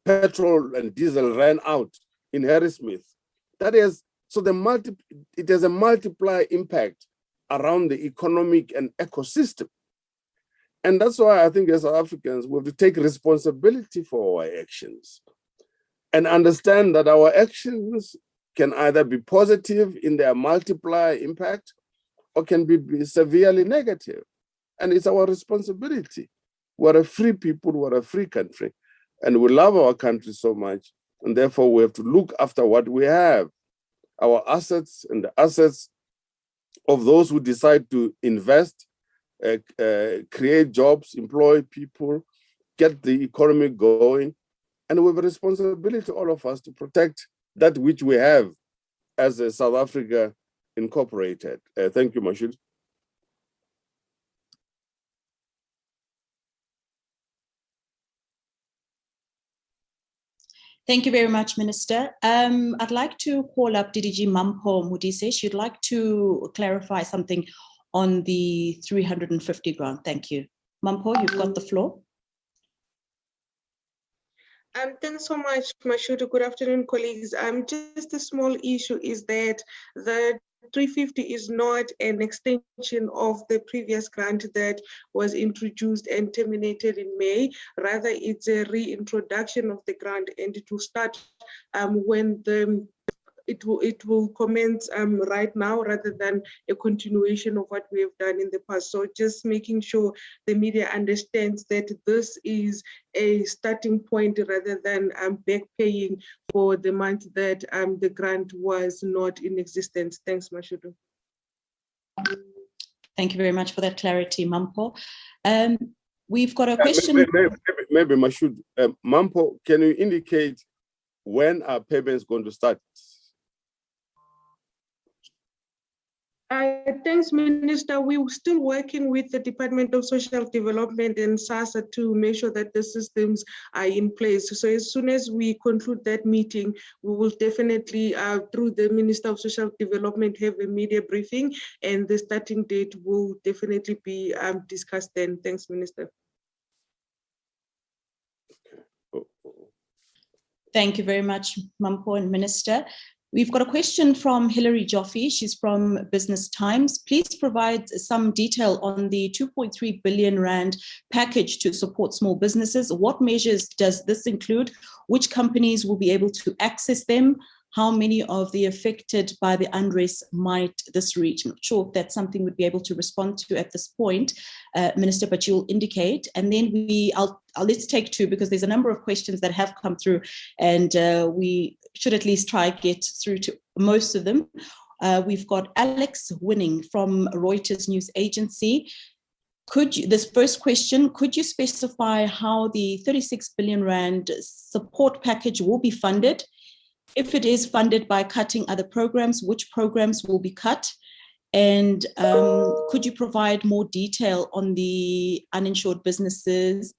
petrol and diesel ran out in Harrismith. That is, so it has a multiplier impact around the economic and ecosystem. And that's why I think as South Africans, we have to take responsibility for our actions and understand that our actions can either be positive in their multiplier impact or can be severely negative. And it's our responsibility. We're a free people, we're a free country, and we love our country so much. And therefore, we have to look after what we have, our assets and the assets of those who decide to invest, create jobs, employ people, get the economy going. And we have a responsibility, all of us, to protect that which we have as a South Africa Incorporated. Thank you, Mashud. Thank you very much, Minister. I'd like to call up DDG Mampo Mudise. She'd like to clarify something on the 350 grant. Thank you. Mampo, you've got the floor. Thanks so much, Mashudu. Good afternoon, colleagues. Just a small issue is that the 350 is not an extension of the previous grant that was introduced and terminated in May. Rather, it's a reintroduction of the grant, and it will start when it will commence right now, rather than a continuation of what we have done in the past. So just making sure the media understands that this is a starting point rather than back paying for the month that the grant was not in existence. Thanks, Mashudu. Thank you very much for that clarity, Mampo. We've got a question. Maybe Mashoud, Mampo, can you indicate when are payments going to start? Thanks, Minister. We're still working with the Department of Social Development and SASSA to make sure that the systems are in place. So as soon as we conclude that meeting, we will definitely, through the Minister of Social Development, have a media briefing, and the starting date will definitely be discussed then. Thanks, Minister. Thank you very much, Mampo and Minister. We've got a question from Hilary Joffe. She's from Business Times. Please provide some detail on the 2.3 billion rand package to support small businesses. What measures does this include? Which companies will be able to access them? How many of the affected by the unrest might this reach? I'm not sure if that's something we'd be able to respond to at this point, Minister, but you'll indicate. And then let's take two, because there's a number of questions that have come through, and we should at least try to get through to most of them. We've got Alex Winning from Reuters News Agency. This first question, could you specify how the 36 billion rand support package will be funded? If it is funded by cutting other programs, which programs will be cut? And could you provide more detail on the uninsured businesses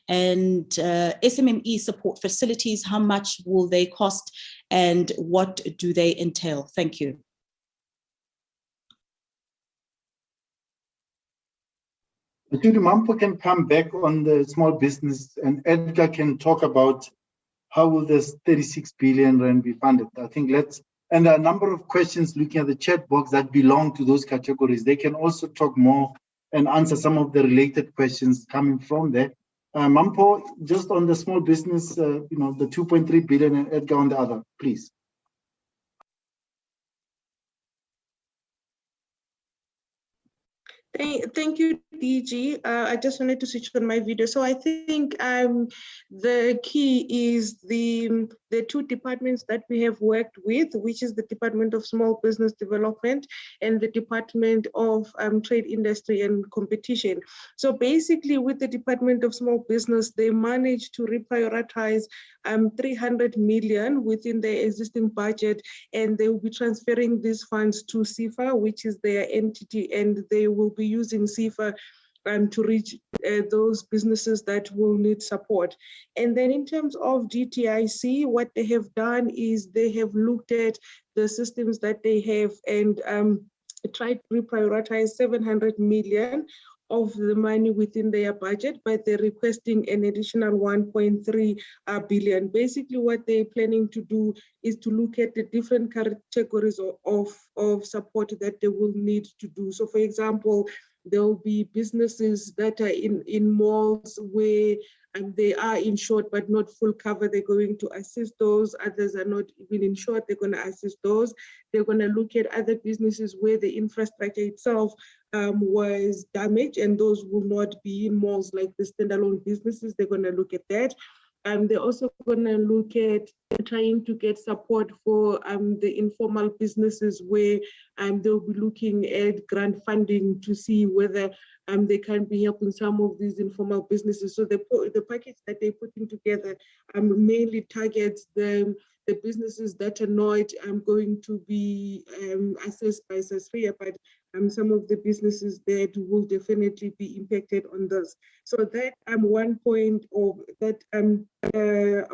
and SMME support facilities? How much will they cost and what do they entail? Thank you. Mampo can come back on the small business, and Edgar can talk about how will this 36 billion rand be funded. I think and there are a number of questions looking at the chat box that belong to those categories. They can also talk more and answer some of the related questions coming from there. Mampo, just on the small business, the 2.3 billion, and Edgar on the other, please. Thank you, DG. I just wanted to switch on my video. So I think the key is the two departments that we have worked with, which is the Department of Small Business Development and the Department of Trade, Industry and Competition. So basically with the Department of Small Business, they managed to reprioritize 300 million within their existing budget, and they will be transferring these funds to CIFA, which is their entity, and they will be using CIFA to reach those businesses that will need support. And then in terms of GTIC, what they have done is they have looked at the systems that they have and tried to reprioritize 700 million of the money within their budget, but they're requesting an additional 1.3 billion. Basically, what they're planning to do is to look at the different categories of support that they will need to do. So, for example, there will be businesses that are in malls where they are insured but not full cover. They're going to assist those. Others are not even insured. They're going to assist those. They're going to look at other businesses where the infrastructure itself was damaged, and those will not be in malls like the standalone businesses. They're going to look at that. They're also going to look at trying to get support for the informal businesses where they'll be looking at grant funding to see whether they can be helping some of these informal businesses. So the package that they're putting together mainly targets the the businesses that are not going to be assessed by SASRIA, but some of the businesses that will definitely be impacted on this. So that 1 point of that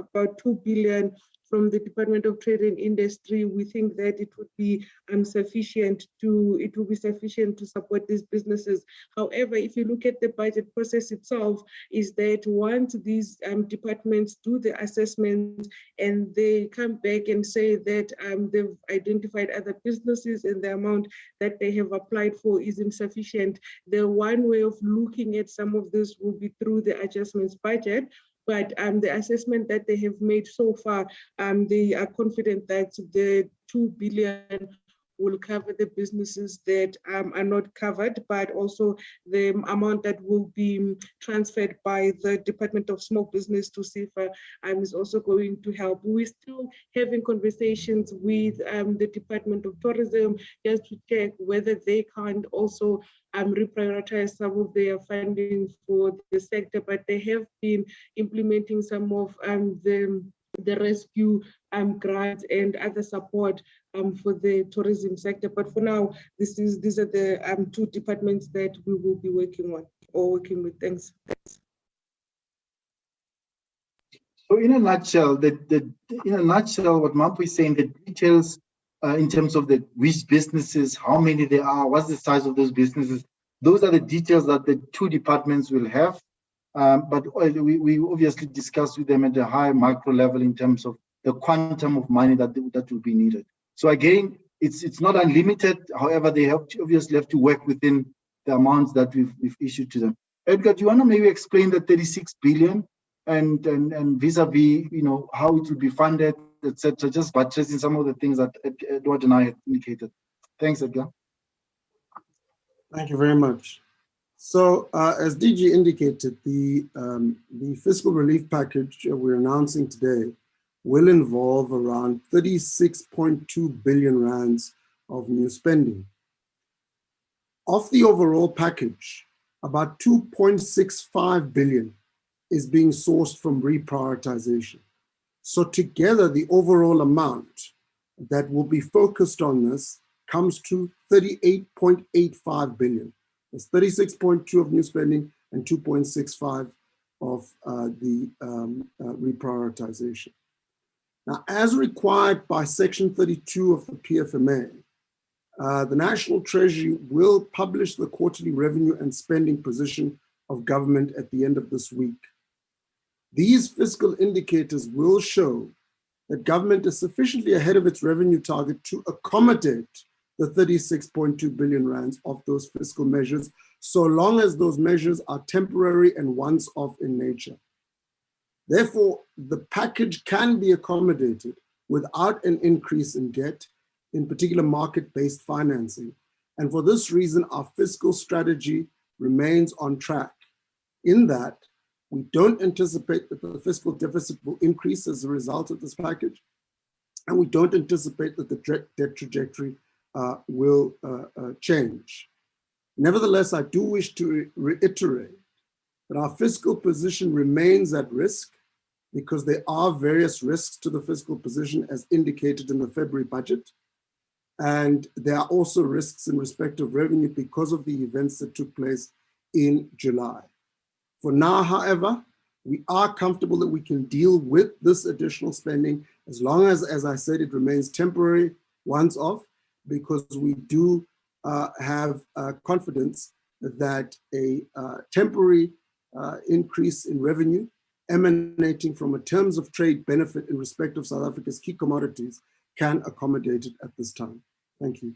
about 2 billion from the Department of Trade and Industry, we think that it would be sufficient to support these businesses. However, if you look at the budget process itself, is that once these departments do the assessment and they come back and say that they've identified other businesses and the amount that they have applied for is insufficient, the one way of looking at some of this will be through the adjustments budget. But the assessment that they have made so far, they are confident that the 2 billion will cover the businesses that are not covered, but also the amount that will be transferred by the Department of Small Business to SIFA is also going to help. We're still having conversations with the Department of Tourism just to check whether they can also reprioritize some of their funding for the sector, but they have been implementing some of the rescue grants and other support for the tourism sector. But for now, these are the 2 departments that we will be working on or working with. Thanks. So in a nutshell, what Mampu is saying, the details in terms of which businesses, how many there are, what's the size of those businesses, those are the details that the 2 departments will have. But we obviously discuss with them at a high macro level in terms of the quantum of money that will be needed. So again, it's not unlimited. However, they obviously have to work within the amounts that we've issued to them. Edgar, do you want to maybe explain the 36 billion and vis-a-vis, how it will be funded, etc. Just buttressing some of the things that Edward and I had indicated. Thanks, Edgar. Thank you very much. So as DG indicated, the fiscal relief package we're announcing today will involve around 36.2 billion rands of new spending. Of the overall package, about 2.65 billion is being sourced from reprioritization. So together, the overall amount that will be focused on this comes to 38.85 billion. It's 36.2 of new spending and 2.65 of the reprioritization. Now, as required by Section 32 of the PFMA, the National Treasury will publish the quarterly revenue and spending position of government at the end of this week. These fiscal indicators will show that government is sufficiently ahead of its revenue target to accommodate the 36.2 billion rands of those fiscal measures, so long as those measures are temporary and once-off in nature. Therefore, the package can be accommodated without an increase in debt, in particular market-based financing. And for this reason, our fiscal strategy remains on track in that we don't anticipate that the fiscal deficit will increase as a result of this package, and we don't anticipate that the debt trajectory will change. Nevertheless, I do wish to reiterate that our fiscal position remains at risk because there are various risks to the fiscal position as indicated in the February budget. And there are also risks in respect of revenue because of the events that took place in July. For now, however, we are comfortable that we can deal with this additional spending as long as I said, it remains temporary, once off, because we do have confidence that a temporary increase in revenue emanating from a terms of trade benefit in respect of South Africa's key commodities can accommodate it at this time. Thank you.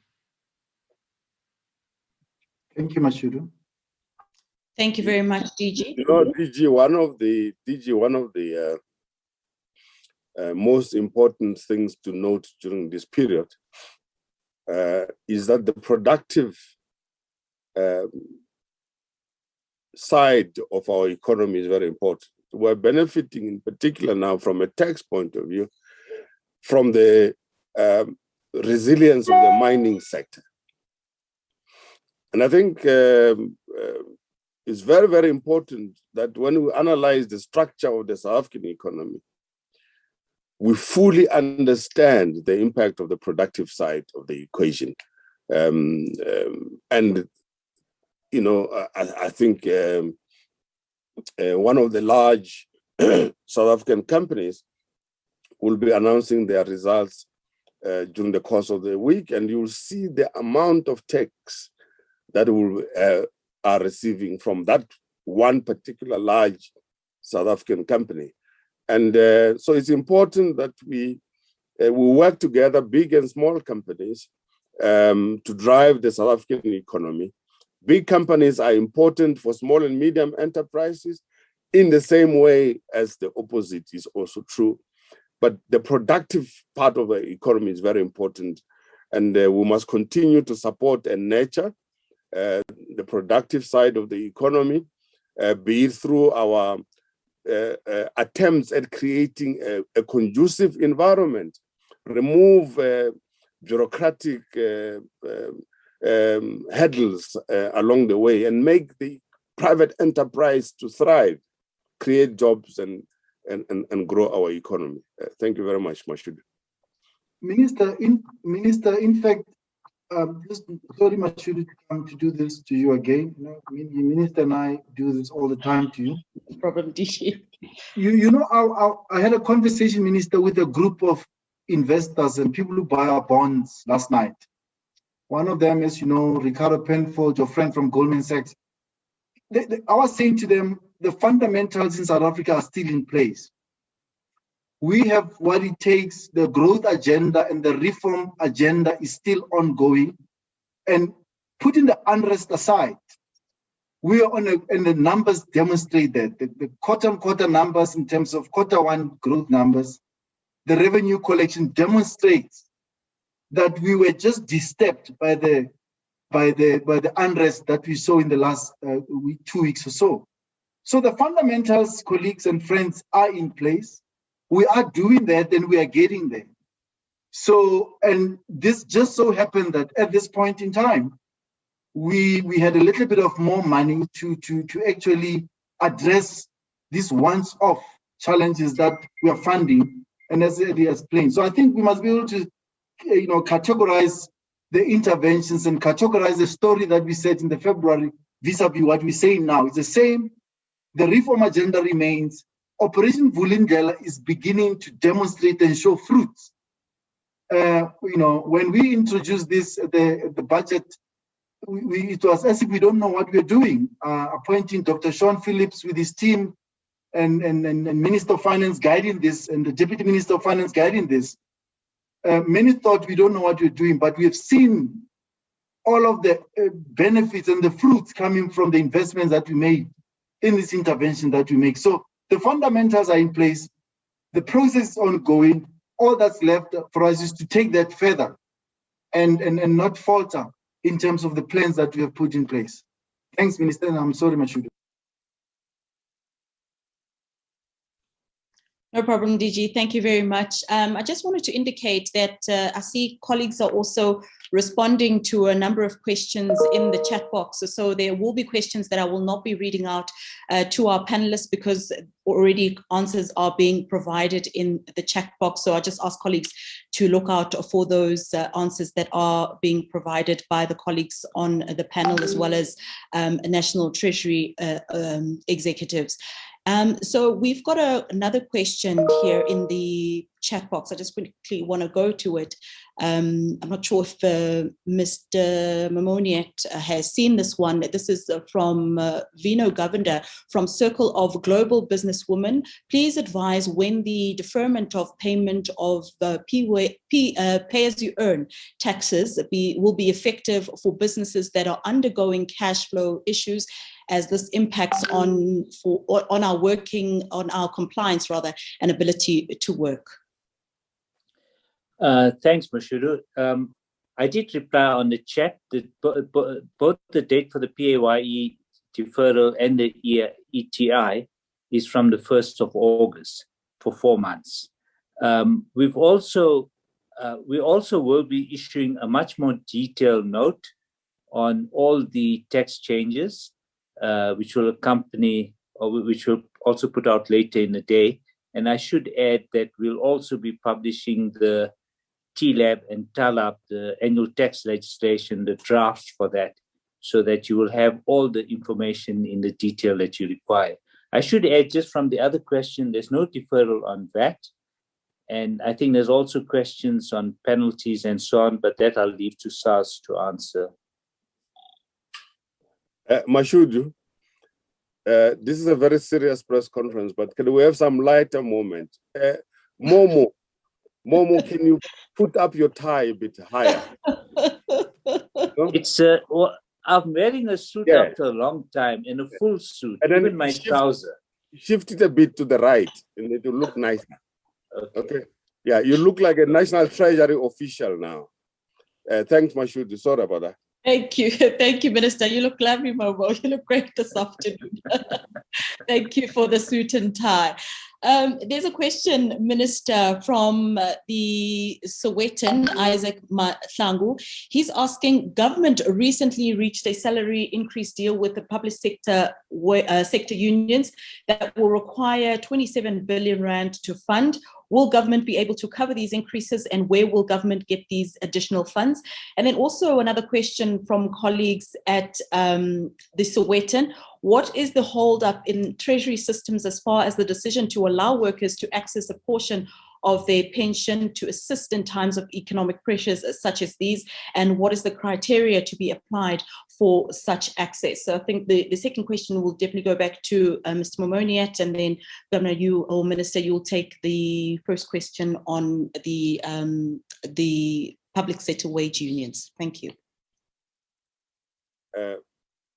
Thank you, Mashudu. Thank you very much, DG. DG, one of the most important things to note during this period is that the productive side of our economy is very important. We're benefiting in particular now from a tax point of view from the resilience of the mining sector. And I think it's very, very important that when we analyze the structure of the South African economy, we fully understand the impact of the productive side of the equation. And, you know, I think one of the large South African companies will be announcing their results during the course of the week, and you'll see the amount of tax that will are receiving from that one particular large South African company. And so it's important that we work together, big and small companies, to drive the South African economy. Big companies are important for small and medium enterprises in the same way as the opposite is also true. But the productive part of the economy is very important, and we must continue to support and nurture the productive side of the economy, be it through our attempts at creating a conducive environment, remove bureaucratic hurdles along the way, and make the private enterprise to thrive, create jobs, and grow our economy. Thank you very much, Mashudu. Minister, in fact, just sorry, Mashudu, to come to do this to you again. You know, Minister and I do this all the time to you. No problem, DG. You know, I had a conversation, Minister, with a group of investors and people who buy our bonds last night. One of them is, you know, Ricardo Penfold, your friend from Goldman Sachs. I was saying to them, the fundamentals in South Africa are still in place. We have what it takes. The growth agenda and the reform agenda is still ongoing. And putting the unrest aside, we are and the numbers demonstrate that. The quarter-on-quarter numbers in terms of quarter one growth numbers, the revenue collection demonstrates that we were just disturbed by the unrest that we saw in the last 2 weeks or so. So the fundamentals, colleagues and friends, are in place. We are doing that and we are getting there. So, and this just so happened that at this point in time, we had a little bit of more money to actually address these once-off challenges that we are funding, and as Eddie explained. So I think we must be able to, you know, categorize the interventions and categorize the story that we said in the February vis-a-vis what we're saying now. It's the same. The reform agenda remains. Operation Vulindlela is beginning to demonstrate and show fruits. You know, when we introduced this, the budget, it was as if we don't know what we're doing. Appointing Dr. Sean Phillips with his team and Minister of Finance guiding this, and the Deputy Minister of Finance guiding this. Many thought we don't know what we're doing, but we have seen all of the benefits and the fruits coming from the investments that we made in this intervention that we make. So the fundamentals are in place. The process is ongoing. All that's left for us is to take that further and not falter in terms of the plans that we have put in place. Thanks, Minister, and I'm sorry, Mashudu. No problem, DG. Thank you very much. I just wanted to indicate that I see colleagues are also responding to a number of questions in the chat box. So there will be questions that I will not be reading out to our panelists because already answers are being provided in the chat box. So I just ask colleagues to look out for those answers that are being provided by the colleagues on the panel as well as National Treasury executives. So we've got another question here in the chat box. I just quickly want to go to it. I'm not sure if Mr. Mboweni has seen this one. This is from Vino Govender from Circle of Global Businesswomen. Please advise when the deferment of payment of pay-as-you-earn taxes will be effective for businesses that are undergoing cash flow issues, as this impacts on our compliance rather, and ability to work. Thanks, Mashudu. I did reply on the chat that both the date for the PAYE deferral and the ETI is from the 1st of August for 4 months. We also will be issuing a much more detailed note on all the tax changes, which will accompany, or which will also put out later in the day, And I should add that we'll also be publishing the TLAB and TALAB, the annual tax legislation, the draft for that, so that you will have all the information in the detail that you require. I should add, just from the other question, there's no deferral on VAT. And I think there's also questions on penalties and so on, but that I'll leave to SARS to answer. Mashudu, this is a very serious press conference, but can we have some lighter moment? Momo, can you put up your tie a bit higher? No? It's well, I'm wearing a suit after a long time, in a full suit, and even my trouser. Shift it a bit to the right, and it will look nicer. Okay. Yeah, you look like a National Treasury official now. Thanks, Mashudu. Sorry about that. Thank you. Thank you, Minister. You look lovely, Momo. You look great this afternoon. Thank you for the suit and tie. There's a question, Minister, from the Sowetan, Isaac Mahlangu. He's asking, government recently reached a salary increase deal with the public sector unions that will require 27 billion rand to fund. Will government be able to cover these increases, and where will government get these additional funds? And then also another question from colleagues at the Sowetan. What is the holdup in Treasury systems as far as the decision to allow workers to access a portion of their pension to assist in times of economic pressures such as these? And what is the criteria to be applied for such access? So I think the second question will definitely go back to Mr. Mboweni, and then Governor, you or Minister, you'll take the first question on the public sector wage unions. Thank you.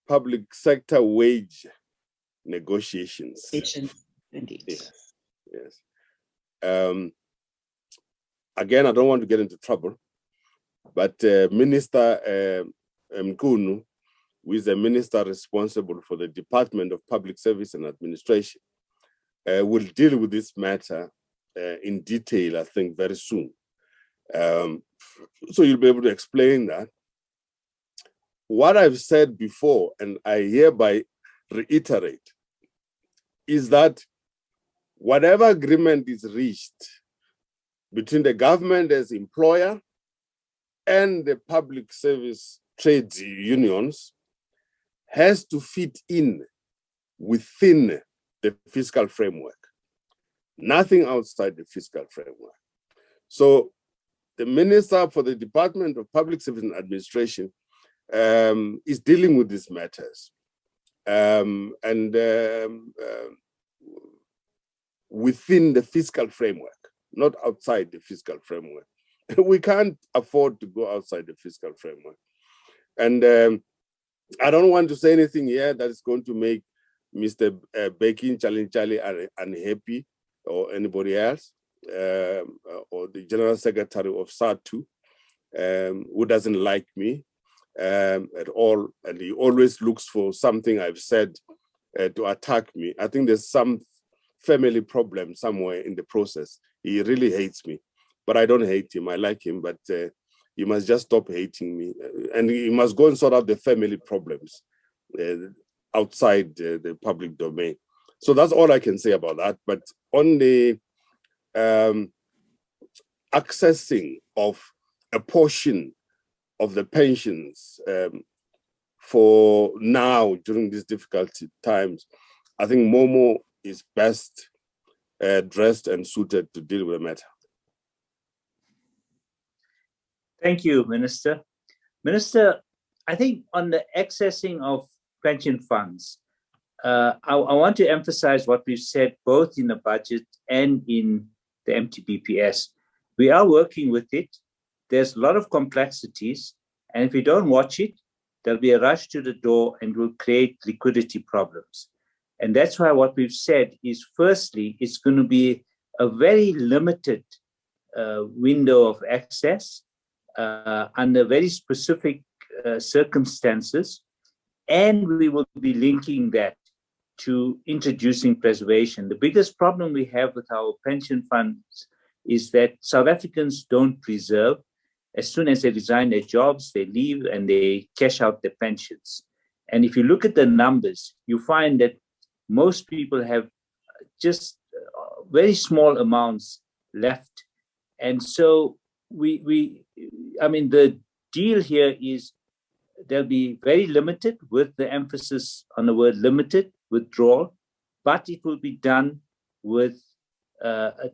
Public sector wage negotiations. Indeed. Yes. Again, I don't want to get into trouble, but Minister Mkunu, who is the minister responsible for the Department of Public Service and Administration, will deal with this matter in detail, I think, very soon. So you'll be able to explain that. What I've said before, and I hereby reiterate, is that whatever agreement is reached between the government as employer and the public service trade unions has to fit in within the fiscal framework, nothing outside the fiscal framework. So the Minister for the Department of Public Service and Administration is dealing with these matters. Within the fiscal framework, not outside the fiscal framework. We can't afford to go outside the fiscal framework. And I don't want to say anything here that is going to make Mr. Bekin Chalinchali unhappy, or anybody else, or the General Secretary of SATU, who doesn't like me at all, and he always looks for something I've said to attack me. I think there's some family problem somewhere in the process. He really hates me, but I don't hate him. I like him, but he must just stop hating me, and he must go and sort out the family problems outside the public domain. So that's all I can say about that. But on the accessing of a portion of the pensions for now during these difficult times, I think Momo is best dressed and suited to deal with the matter. Thank you, Minister. Minister, I think on the accessing of pension funds, I want to emphasize what we've said both in the budget and in the MTBPS. We are working with it. There's a lot of complexities, and if we don't watch it, there'll be a rush to the door and will create liquidity problems. And that's why what we've said is, firstly, it's going to be a very limited window of access under very specific circumstances. And we will be linking that to introducing preservation. The biggest problem we have with our pension funds is that South Africans don't preserve. As soon as they resign their jobs, they leave and they cash out their pensions. And if you look at the numbers, you find that most people have just very small amounts left. And so I mean, the deal here is they'll be very limited, with the emphasis on the word limited, withdrawal, but it will be done with a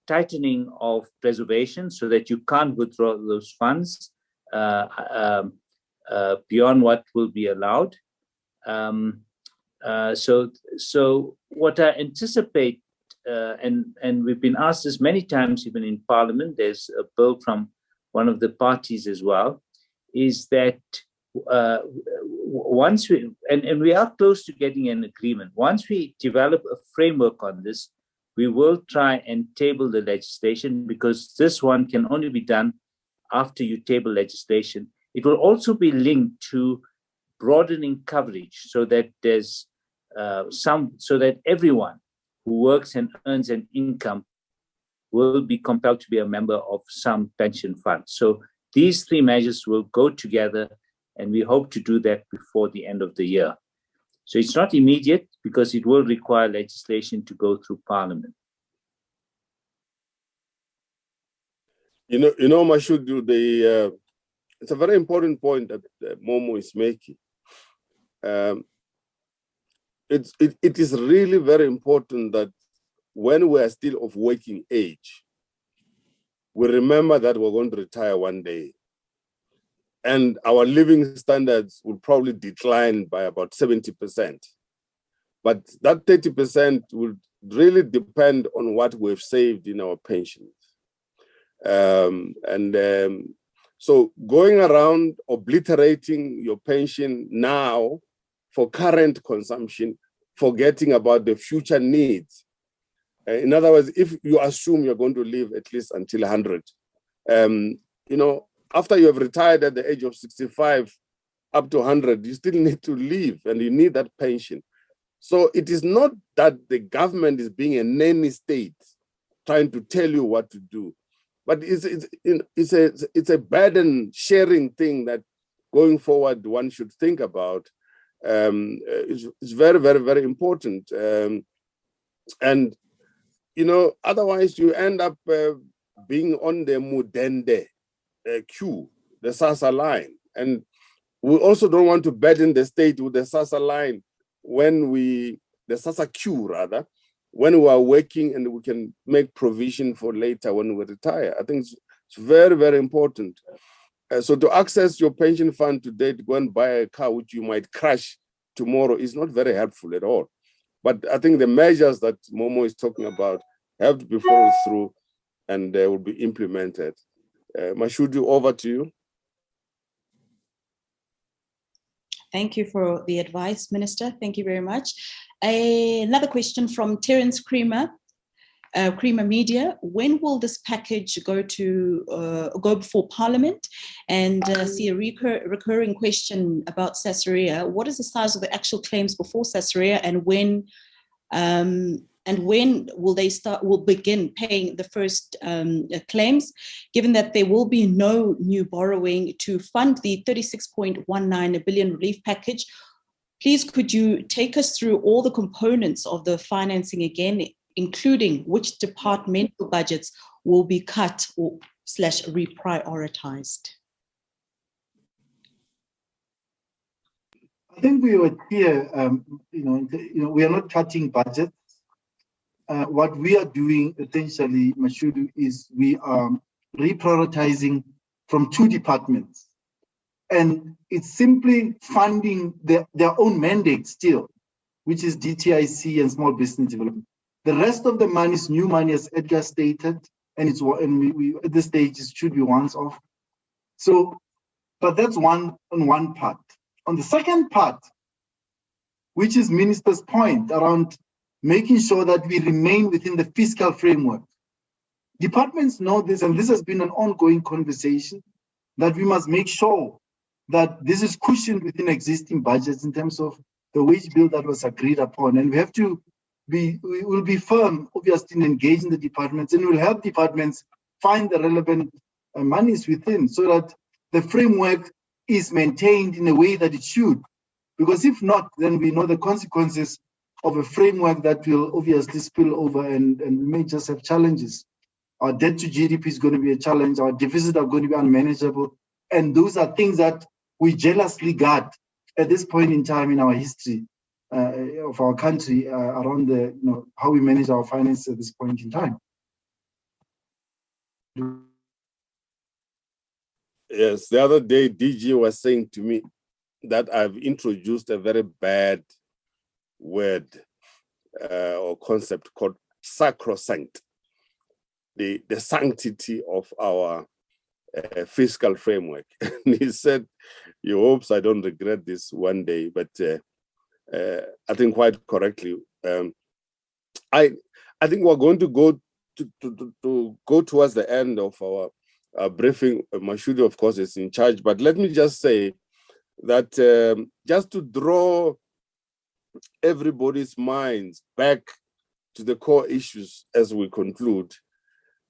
tightening of preservation so that you can't withdraw those funds beyond what will be allowed. So what I anticipate, and we've been asked this many times, even in Parliament, there's a bill from one of the parties as well, is that once we, and we are close to getting an agreement, once we develop a framework on this, we will try and table the legislation, because this one can only be done after you table legislation. It will also be linked to broadening coverage so that there's so that everyone who works and earns an income will be compelled to be a member of some pension fund. So these three measures will go together, and we hope to do that before the end of the year. So it's not immediate, because it will require legislation to go through Parliament. You know, Mashudu, it's a very important point that Momo is making. It is really very important that when we are still of working age, we remember that we're going to retire one day. And our living standards will probably decline by about 70%. But that 30% will really depend on what we've saved in our pensions. So going around obliterating your pension now for current consumption, forgetting about the future needs. In other words, if you assume you're going to live at least until 100, you know, after you have retired at the age of 65 up to 100, you still need to live, and you need that pension. So it is not that the government is being a nanny state trying to tell you what to do, but it's a burden sharing thing that going forward one should think about. It's very, very, very important. And, you know, otherwise you end up being on the Mudende queue, the SASA line. And we also don't want to burden the state with the SASA line the SASA queue rather, when we are working, and we can make provision for later when we retire. I think it's very, very important. So to access your pension fund today to go and buy a car which you might crash tomorrow is not very helpful at all. But I think the measures that Momo is talking about have to be followed through, and will be implemented. Mashudu, over to you. Thank you for the advice, Minister. Thank you very much. Another question from Terence Creamer, Creamer Media. When will this package go before Parliament? And see a recurring question about Sasria. What is the size of the actual claims before Sasria, and when will begin paying the first claims, given that there will be no new borrowing to fund the 36.19 billion relief package? Please, could you take us through all the components of the financing again, including which departmental budgets will be cut or / reprioritized? I think we were clear, we are not cutting budgets. What we are doing essentially, Mashudu, is we are reprioritizing from two departments. And it's simply funding their own mandate still, which is DTIC and small business development. The rest of the money is new money, as Edgar stated, and we at this stage it should be once off. So, but that's one part. On the second part, which is Minister's point around making sure that we remain within the fiscal framework. Departments know this, and this has been an ongoing conversation, that we must make sure that this is cushioned within existing budgets in terms of the wage bill that was agreed upon. And we will be firm, obviously, in engaging the departments, and we'll help departments find the relevant monies within, so that the framework is maintained in a way that it should. Because if not, then we know the consequences of a framework that will obviously spill over, and we may just have challenges. Our debt to GDP is going to be a challenge. Our deficits are going to be unmanageable. And those are things that we jealously guard at this point in time in our history of our country around how we manage our finances at this point in time. Yes, the other day, DG was saying to me that I've introduced a very bad word or concept called sacrosanct, the sanctity of our fiscal framework. And he said, he hopes I don't regret this one day, but I think quite correctly. I think we're going to go to go towards the end of our briefing. Mashudu, of course, is in charge, but let me just say that just to draw everybody's minds back to the core issues as we conclude.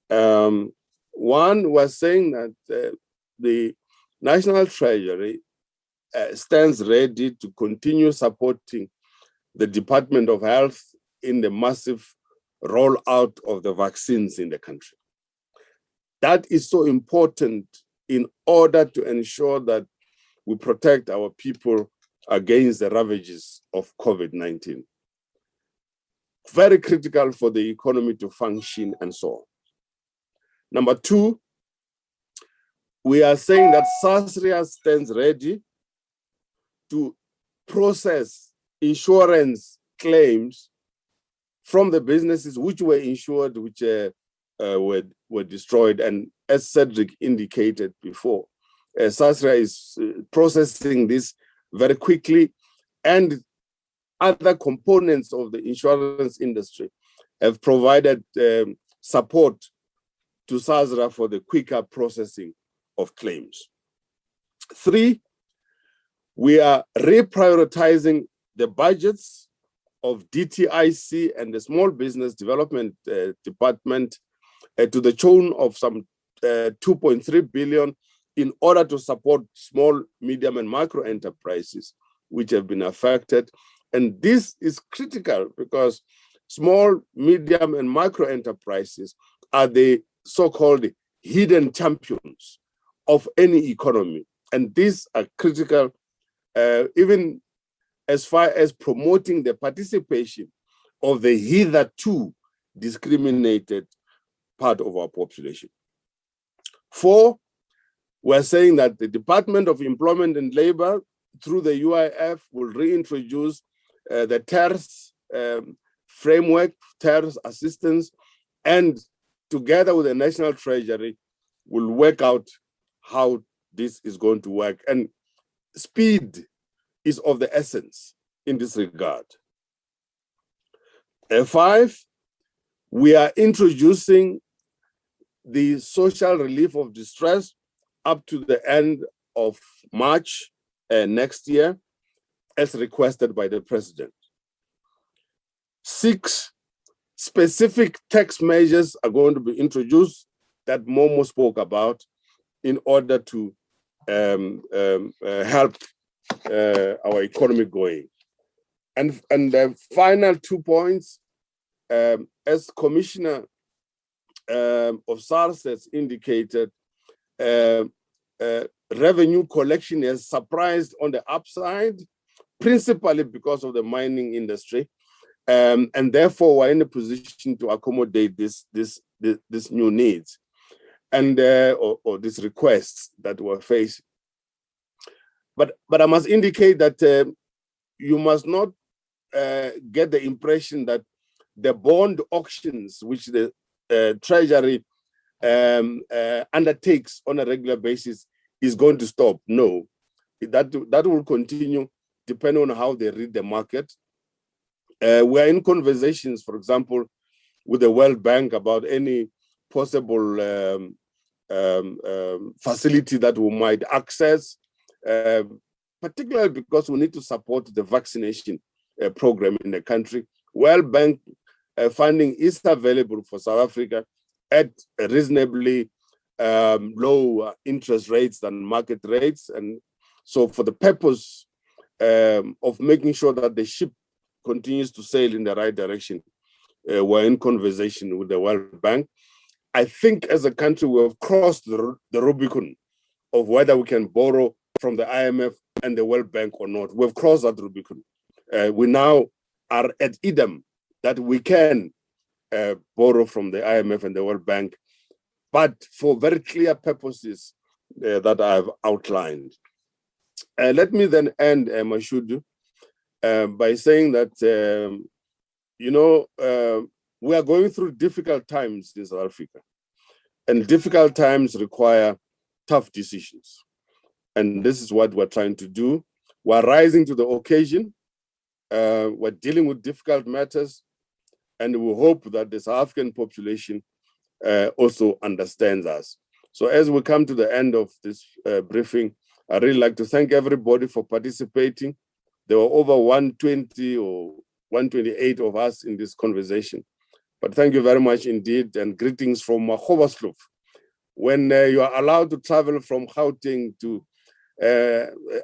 One was saying that the National Treasury stands ready to continue supporting the Department of Health in the massive rollout of the vaccines in the country. That is so important in order to ensure that we protect our people against the ravages of COVID-19. Very critical for the economy to function and so on. Number two, we are saying that SASRIA stands ready to process insurance claims from the businesses which were insured, which were destroyed. And as Cedric indicated before, SASRIA is processing this very quickly, and other components of the insurance industry have provided support to SASRIA for the quicker processing of claims. Three, we are reprioritizing the budgets of DTIC and the Small Business Development Department to the tune of some 2.3 billion in order to support small, medium, and micro enterprises which have been affected. And this is critical because small, medium, and micro enterprises are the so-called hidden champions of any economy. And these are critical even as far as promoting the participation of the hitherto discriminated part of our population. Four, we're saying that the Department of Employment and Labor, through the UIF, will reintroduce the TERS framework, TERS assistance, and together with the National Treasury, will work out how this is going to work. And speed is of the essence in this regard. Five, we are introducing the social relief of distress up to the end of March next year, as requested by the President. Six, specific tax measures are going to be introduced that Momo spoke about in order to help our economy going. And the final 2 points, as Commissioner of SARS has indicated, revenue collection has surprised on the upside, principally because of the mining industry. And therefore, we're in a position to accommodate this new needs and or these requests that we're facing. But I must indicate that you must not get the impression that the bond auctions, which the Treasury undertakes on a regular basis, is going to stop. No, that will continue depending on how they read the market. We're in conversations, for example, with the World Bank about any possible facility that we might access, particularly because we need to support the vaccination program in the country. World Bank funding is available for South Africa at reasonably low interest rates than market rates. And so for the purpose of making sure that the ship continues to sail in the right direction. We're in conversation with the World Bank. I think as a country, we have crossed the Rubicon of whether we can borrow from the IMF and the World Bank or not. We've crossed that Rubicon. We now are at idem that we can borrow from the IMF and the World Bank, but for very clear purposes that I've outlined. Let me then end, Mashudu, by saying that, we are going through difficult times in South Africa, and difficult times require tough decisions. And this is what we're trying to do. We're rising to the occasion. We're dealing with difficult matters, and we hope that the South African population also understands us. So as we come to the end of this briefing, I'd really like to thank everybody for participating. There were over 120 or 128 of us in this conversation. But thank you very much indeed, and greetings from Makgobasloof. When you are allowed to travel from Gauteng to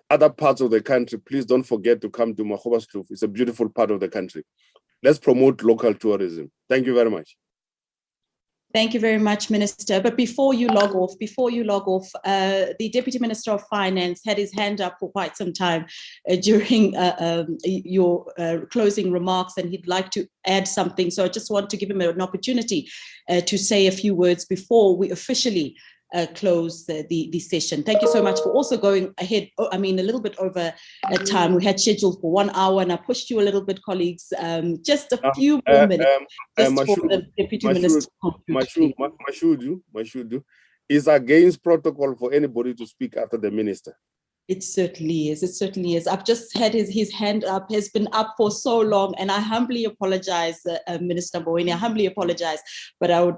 other parts of the country, please don't forget to come to Makgobasloof. It's a beautiful part of the country. Let's promote local tourism. Thank you very much. Thank you very much, Minister. But before you log off, the Deputy Minister of Finance had his hand up for quite some time during your closing remarks, and he'd like to add something. So I just want to give him an opportunity to say a few words before we officially close the session. Thank you so much for also going ahead. A little bit over time. We had scheduled for 1 hour, and I pushed you a little bit, colleagues. Just a few more minutes for the Deputy Minister. Mashudu is against protocol for anybody to speak after the minister. It certainly is. It certainly is. I've just had his hand up, has been up for so long, and I humbly apologize, Minister Mboweni. I humbly apologize, but I would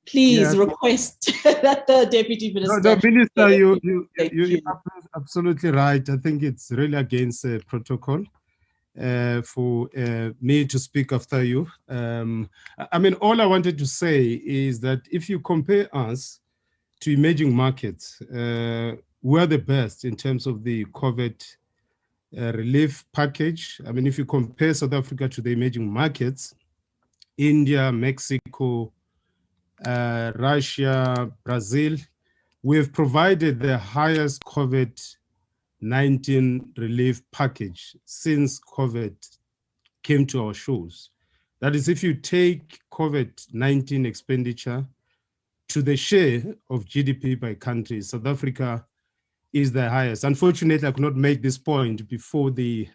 please request that the Deputy Minister. No, Minister, you're absolutely right. I think it's really against protocol for me to speak after you. All I wanted to say is that if you compare us to emerging markets, we're the best in terms of the COVID relief package. If you compare South Africa to the emerging markets, India, Mexico, Russia, Brazil, we have provided the highest COVID-19 relief package since COVID came to our shores. That is, if you take COVID-19 expenditure to the share of GDP by country, South Africa is the highest. Unfortunately, I could not make this point before the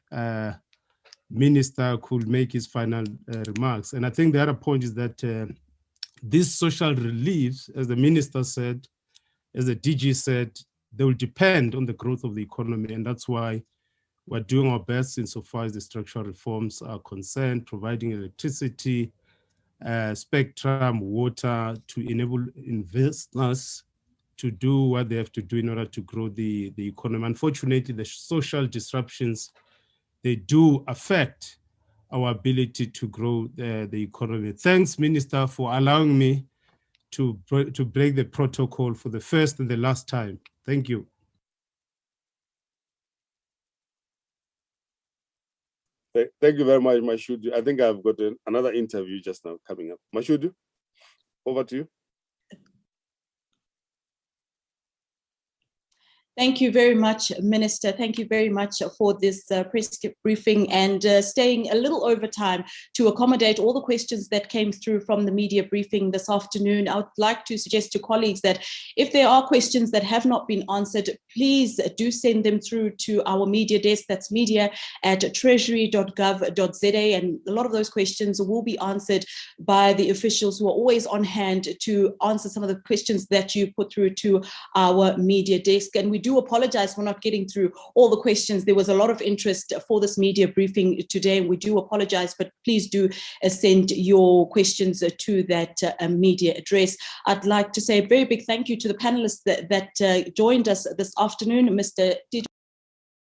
minister could make his final remarks. And I think the other point is that these social reliefs, as the minister said, as the DG said, they will depend on the growth of the economy. And that's why we're doing our best insofar as the structural reforms are concerned, providing electricity, spectrum, water to enable investors to do what they have to do in order to grow the economy. Unfortunately, the social disruptions, they do affect our ability to grow the economy. Thanks, Minister, for allowing me to break the protocol for the first and the last time. Thank you. Thank you very much, Mashudu. I think I've got another interview just now coming up. Mashudu, over to you. Thank you very much, Minister. Thank you very much for this press briefing and staying a little over time to accommodate all the questions that came through from the media briefing this afternoon. I would like to suggest to colleagues that if there are questions that have not been answered, please do send them through to our media desk. That's media@treasury.gov.za. And a lot of those questions will be answered by the officials who are always on hand to answer some of the questions that you put through to our media desk. And we do apologize for not getting through all the questions. There was a lot of interest for this media briefing today. We do apologize, but please do send your questions to that media address. I'd like to say a very big thank you to the panelists that joined us this afternoon, Mr.